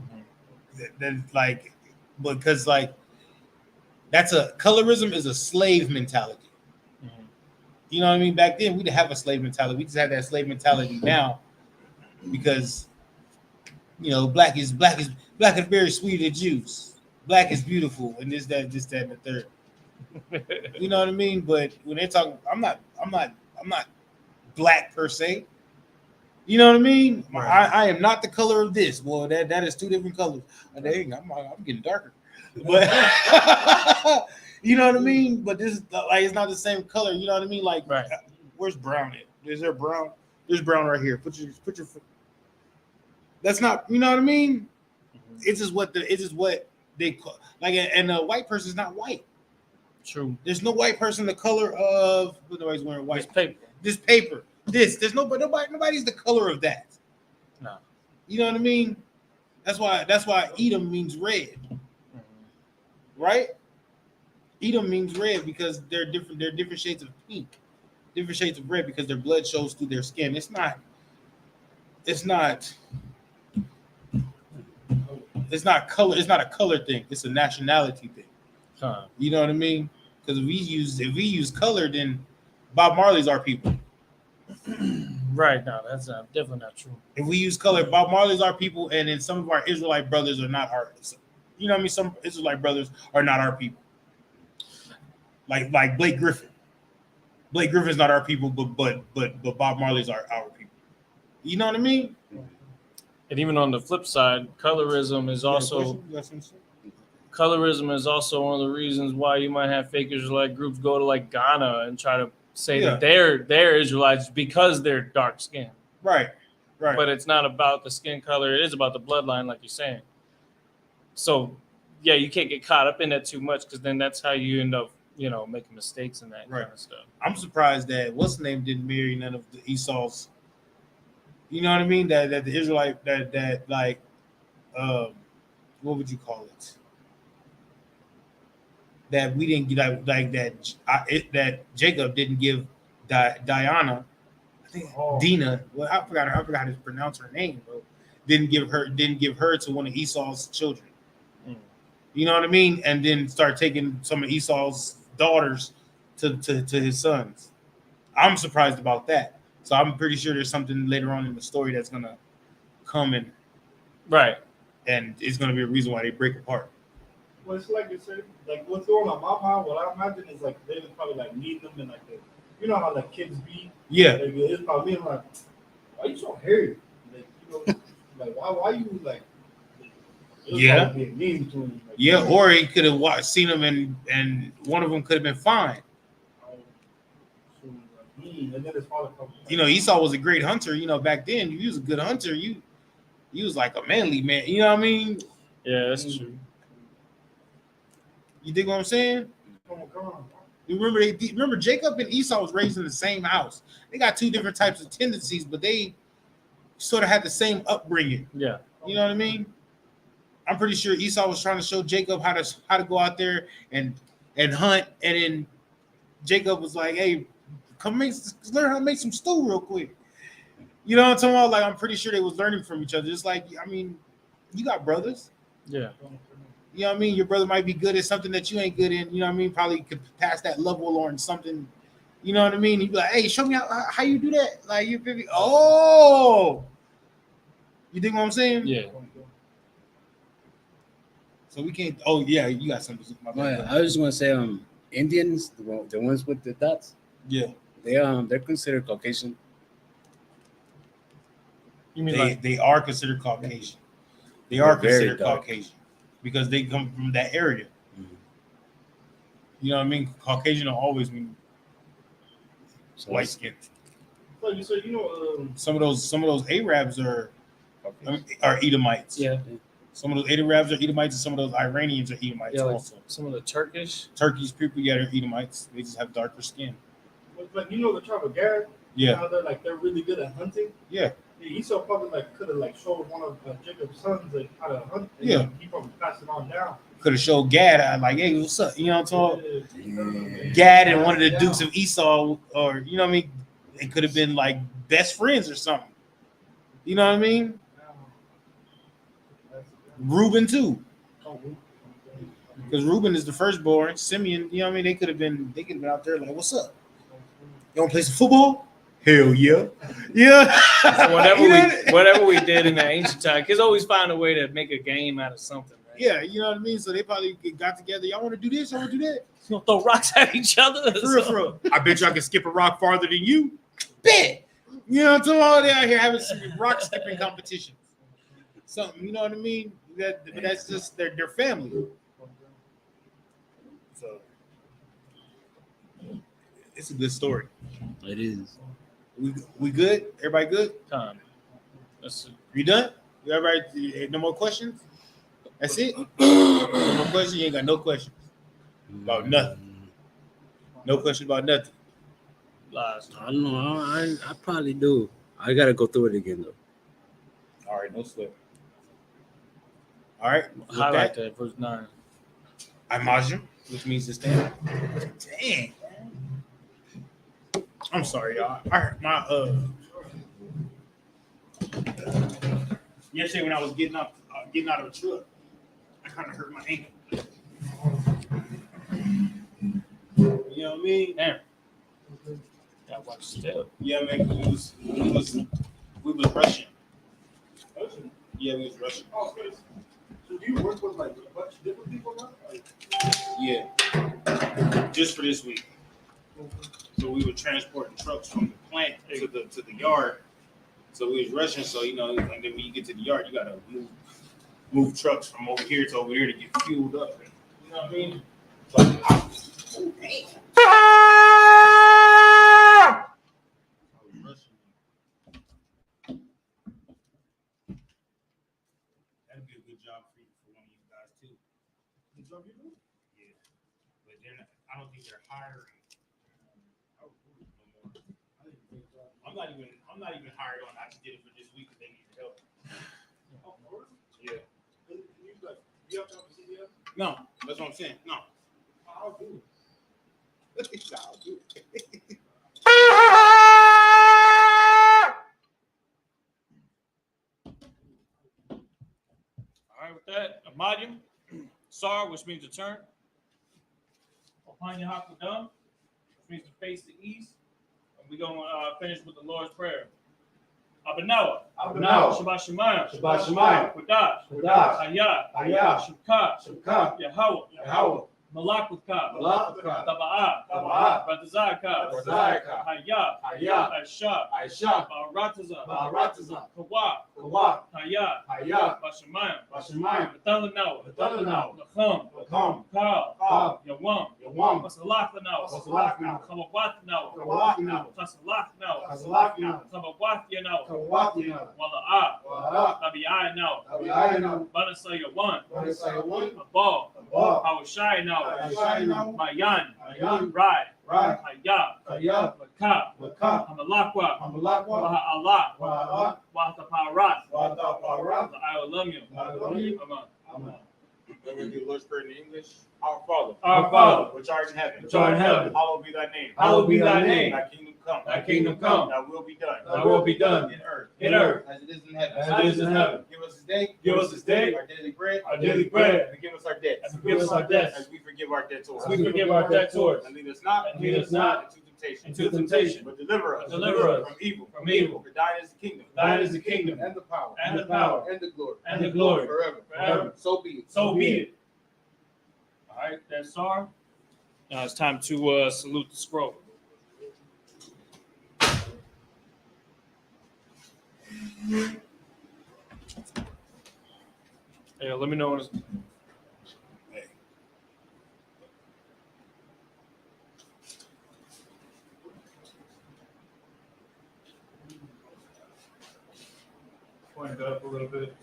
That like, because like that's a colorism is a slave mentality. Mhm. You know what I mean? Back then we didn't have a slave mentality. We just have that slave mentality now because you know black is very sweet as juice. Black is beautiful and this that and the third. You know what I mean? But when they're talking, I'm not black per se. You know what I mean? Right. I am not the color of this. Well, that is two different colors. Dang, I'm getting darker. But you know what I mean? But this is like it's not the same color. You know what I mean? Like, Right. Where's brown at? Is there brown? There's brown right here. Put your. That's not. You know what I mean? It's just what they call like, and a white person is not white. True. There's no white person the color of. Nobody's wearing white. This paper. There's nobody's the color of that. No. You know what I mean? That's why Edom means red, right? Edom means red because they're different. They're different shades of pink, different shades of red because their blood shows through their skin. It's not color. It's not a color thing. It's a nationality thing. Huh. You know what I mean? Because if we use color, then Bob Marley's our people. Right. No, that's definitely not true. If we use color, Bob Marley's our people, and then some of our Israelite brothers are not our. You know what I mean? Some Israelite brothers are not our people. Like Blake Griffin. Blake Griffin's not our people, but Bob Marley's our people. You know what I mean? And even on the flip side, colorism is also one of the reasons why you might have fake Israelite groups go to like Ghana and try to say that they're Israelites because they're dark skinned. Right. But it's not about the skin color. It is about the bloodline, like you're saying. So, yeah, you can't get caught up in that too much because then that's how you end up, making mistakes and that kind of stuff. I'm surprised that what's the name didn't marry none of the Esau's. You know what I mean? That the Israelite that like, what would you call it? That we didn't get like that Jacob didn't give Diana, I think Dina. Well, I forgot how to pronounce her name, bro. Didn't give her to one of Esau's children. You know what I mean? And then start taking some of Esau's daughters to his sons. I'm surprised about that. So I'm pretty sure there's something later on in the story that's gonna come in, right? And it's gonna be a reason why they break apart. Well, it's like you said, like what's going on my mind. What I imagine is like they was probably like meeting them in like you know how like kids be. Yeah. Like, it's probably being like, why you so hairy? Like like why you like? Yeah. Being mean to him, like, yeah, or he could have seen them and one of them could have been fine. And then his father comes. Esau was a great hunter. Back then, he was a good hunter. You was like a manly man. You know what I mean? Yeah, that's true. You dig what I'm saying? Come on. You remember Jacob and Esau was raised in the same house. They got two different types of tendencies, but they sort of had the same upbringing. Yeah. You know what I mean? I'm pretty sure Esau was trying to show Jacob how to go out there and hunt, and then Jacob was like, "Hey, learn how to make some stew real quick." You know what I'm talking about? Like, I'm pretty sure they was learning from each other. Just like, I mean, you got brothers. Yeah. You know what I mean? Your brother might be good at something that you ain't good in. You know what I mean? Probably could pass that level or in something. You know what I mean? He'd be like, "Hey, show me how you do that." Like, you think what I'm saying? Yeah. So we can't. Oh yeah, you got something. I just want to say, Indians, the ones with the dots. Yeah. They're considered Caucasian. You mean they are considered Caucasian. They are considered Caucasian because they come from that area. Mm-hmm. You know what I mean? Caucasian will always mean white skin. Like so, some of those Arabs are Edomites. Yeah. Some of those Arabs are Edomites, and some of those Iranians are Edomites Yeah, like also. some of the Turkish. Turkish people, yeah, they're Edomites. They just have darker skin. But you know the tribe of Gad? Yeah, How they're really good at hunting. yeah, Esau probably could have showed one of Jacob's sons how to hunt. And Yeah. he probably passed it on down. could have showed Gad. I'm like, hey, what's up? You know what I'm talking? Yeah. Gad and one of the dukes of Esau, or you know what I mean? They could have been like best friends or something. You know what I mean? Reuben too, because Reuben is the firstborn. Simeon, you know what I mean? They could have been out there like, what's up? You want to play some football? Hell yeah, yeah. So whatever You know? whatever we did in the ancient time, kids always find a way to make a game out of something. Right? Yeah, you know what I mean. So they probably got together. Y'all want to do this? Y'all want to do that? You know, throw rocks at each other. For real, for real. I bet you I can skip a rock farther than you. Bet. You know what I'm talking about? They out here having some rock skipping competitions. Something, you know what I mean? But that's just their family. So it's a good story. It is. We good? Everybody good? Time. That's You done? Everybody? No more questions? That's it? No more questions? You ain't got no questions about nothing. No question about nothing. lies. I don't know. I probably do. I gotta go through it again though. All right, no slip. All right. with Highlight that verse 9. Imagine, which means to stand. Dang. I'm sorry, y'all. I heard my yesterday when I was getting out of the truck, I kind of hurt my ankle. You know what I mean? Damn. Gotta watch step. Yeah, man. We was rushing. Yeah, we was rushing. Oh, good. So do you work with a bunch of different people now? Yeah. Just for this week. So we were transporting trucks from the plant to the yard. So we was rushing. So and then when you get to the yard, you gotta move trucks from over here to over there to get fueled up. You know what I mean? So, that'd be a good job for one of you guys too. The job you do? Yeah, but they're not. I don't think they're hiring. I'm not even hired on. I just did it for this week because they needed help. Oh, for real? Yeah. You have to have a CDL? No, that's what I'm saying. No. I'll do it. I'll do it. All right, with that, Amadim, Sar, which means to turn. Upon your Hakadam, which means to face the east. And we're going to finish with the Lord's Prayer. Abanawa. Abanawa. Shabbat Shemayim. Shabbat Shemayim. Kodash. Kodash. Hayah. Hayah. Shukah. Shukah. Yahweh. Yahweh. Malak with Ka. Malakah. Taba'ah. Taba'ah. Batazaka. Batazaka. Hayah. Hayah. Aisha. Aisha. Ba'arataza. Ba'arataza. Kawa. Kawak. Hayah. Hayah. Bashemayim. Bashemayim. Batalanawa. Batalanawa. Lacham. Lacham. Kal. Kal. Yawam. Yawam. Basalachanawa. Basalachanawa. Kawawatanawa. Kawaknawa. Kasalachanawa. Kasalachnawa. Kawawathiyanawa. Kawathinawa. Wala'ah. Wala. Nabiyayanawa. Abiyayanawa. Banasayawan. Banasayawan. Abal. Abal. Hawashayanawa. Hawashayanawa. Mayan. Mayan. Rai. Rai. Hayah. Hayah. Lakah. Lakah. Hamalakwa. Hamalakwa. Waha'allah. Wa'ala. Wahataparat. Wa'ataparat. La'ayolamyam. La'ayolamyam. Amen. Amen. We're going to do the Lord's Prayer in English. Our Father, Our Father, which art in heaven, which art in heaven, hallowed be thy name. hallowed be thy name. Thy kingdom come. Thy kingdom come. Thy will be done. Thy will be done In earth. in earth As it is in heaven. as it is in heaven. Give us this day. Give us this day our daily bread. our daily bread. And forgive us our debts. And forgive us our debts. As we forgive our debtors. As we forgive our debtors. And lead us not. And lead us not into temptation. into temptation. But deliver us. Deliver us from evil. from evil. For thine is the kingdom. Thine is the kingdom And the power. and the power And the glory. and the glory Forever. forever. So be it. So be it. All right, that's Sar. Now it's time to salute the scroll. Hey, let me know when it's. Hey. Point it up a little bit.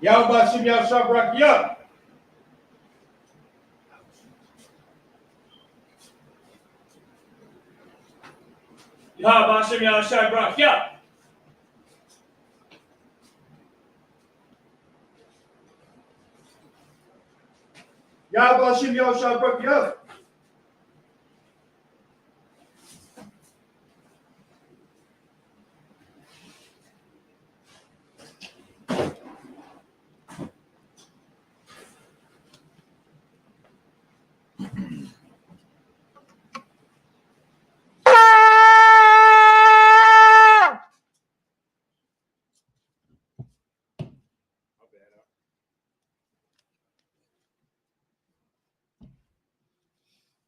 Yahweh Shem Yahushua Barakiyah. Yahweh Hashem Yahushua Barakiyah. Yahweh Hashem Yahushua Barakiyah.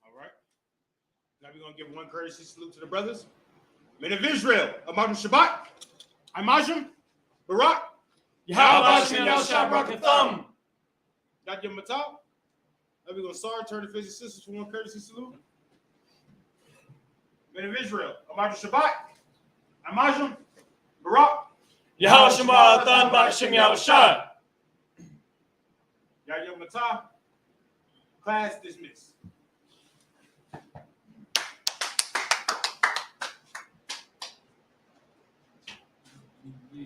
All right. Now we're going to give one courtesy salute to the brothers. Men of Israel, Amajim Shabbat, Imajim, Barak, Yahweh Hashem Yahushua Barakiyah. Got your Matal. Now we're going to start, turn to face the sisters for one courtesy salute. Men of Israel, Amajim Shabbat, Imajim, Barak, Yahweh Shema Atan B'Hashem Yahushua. Got your Matal. Class dismissed. Yeah.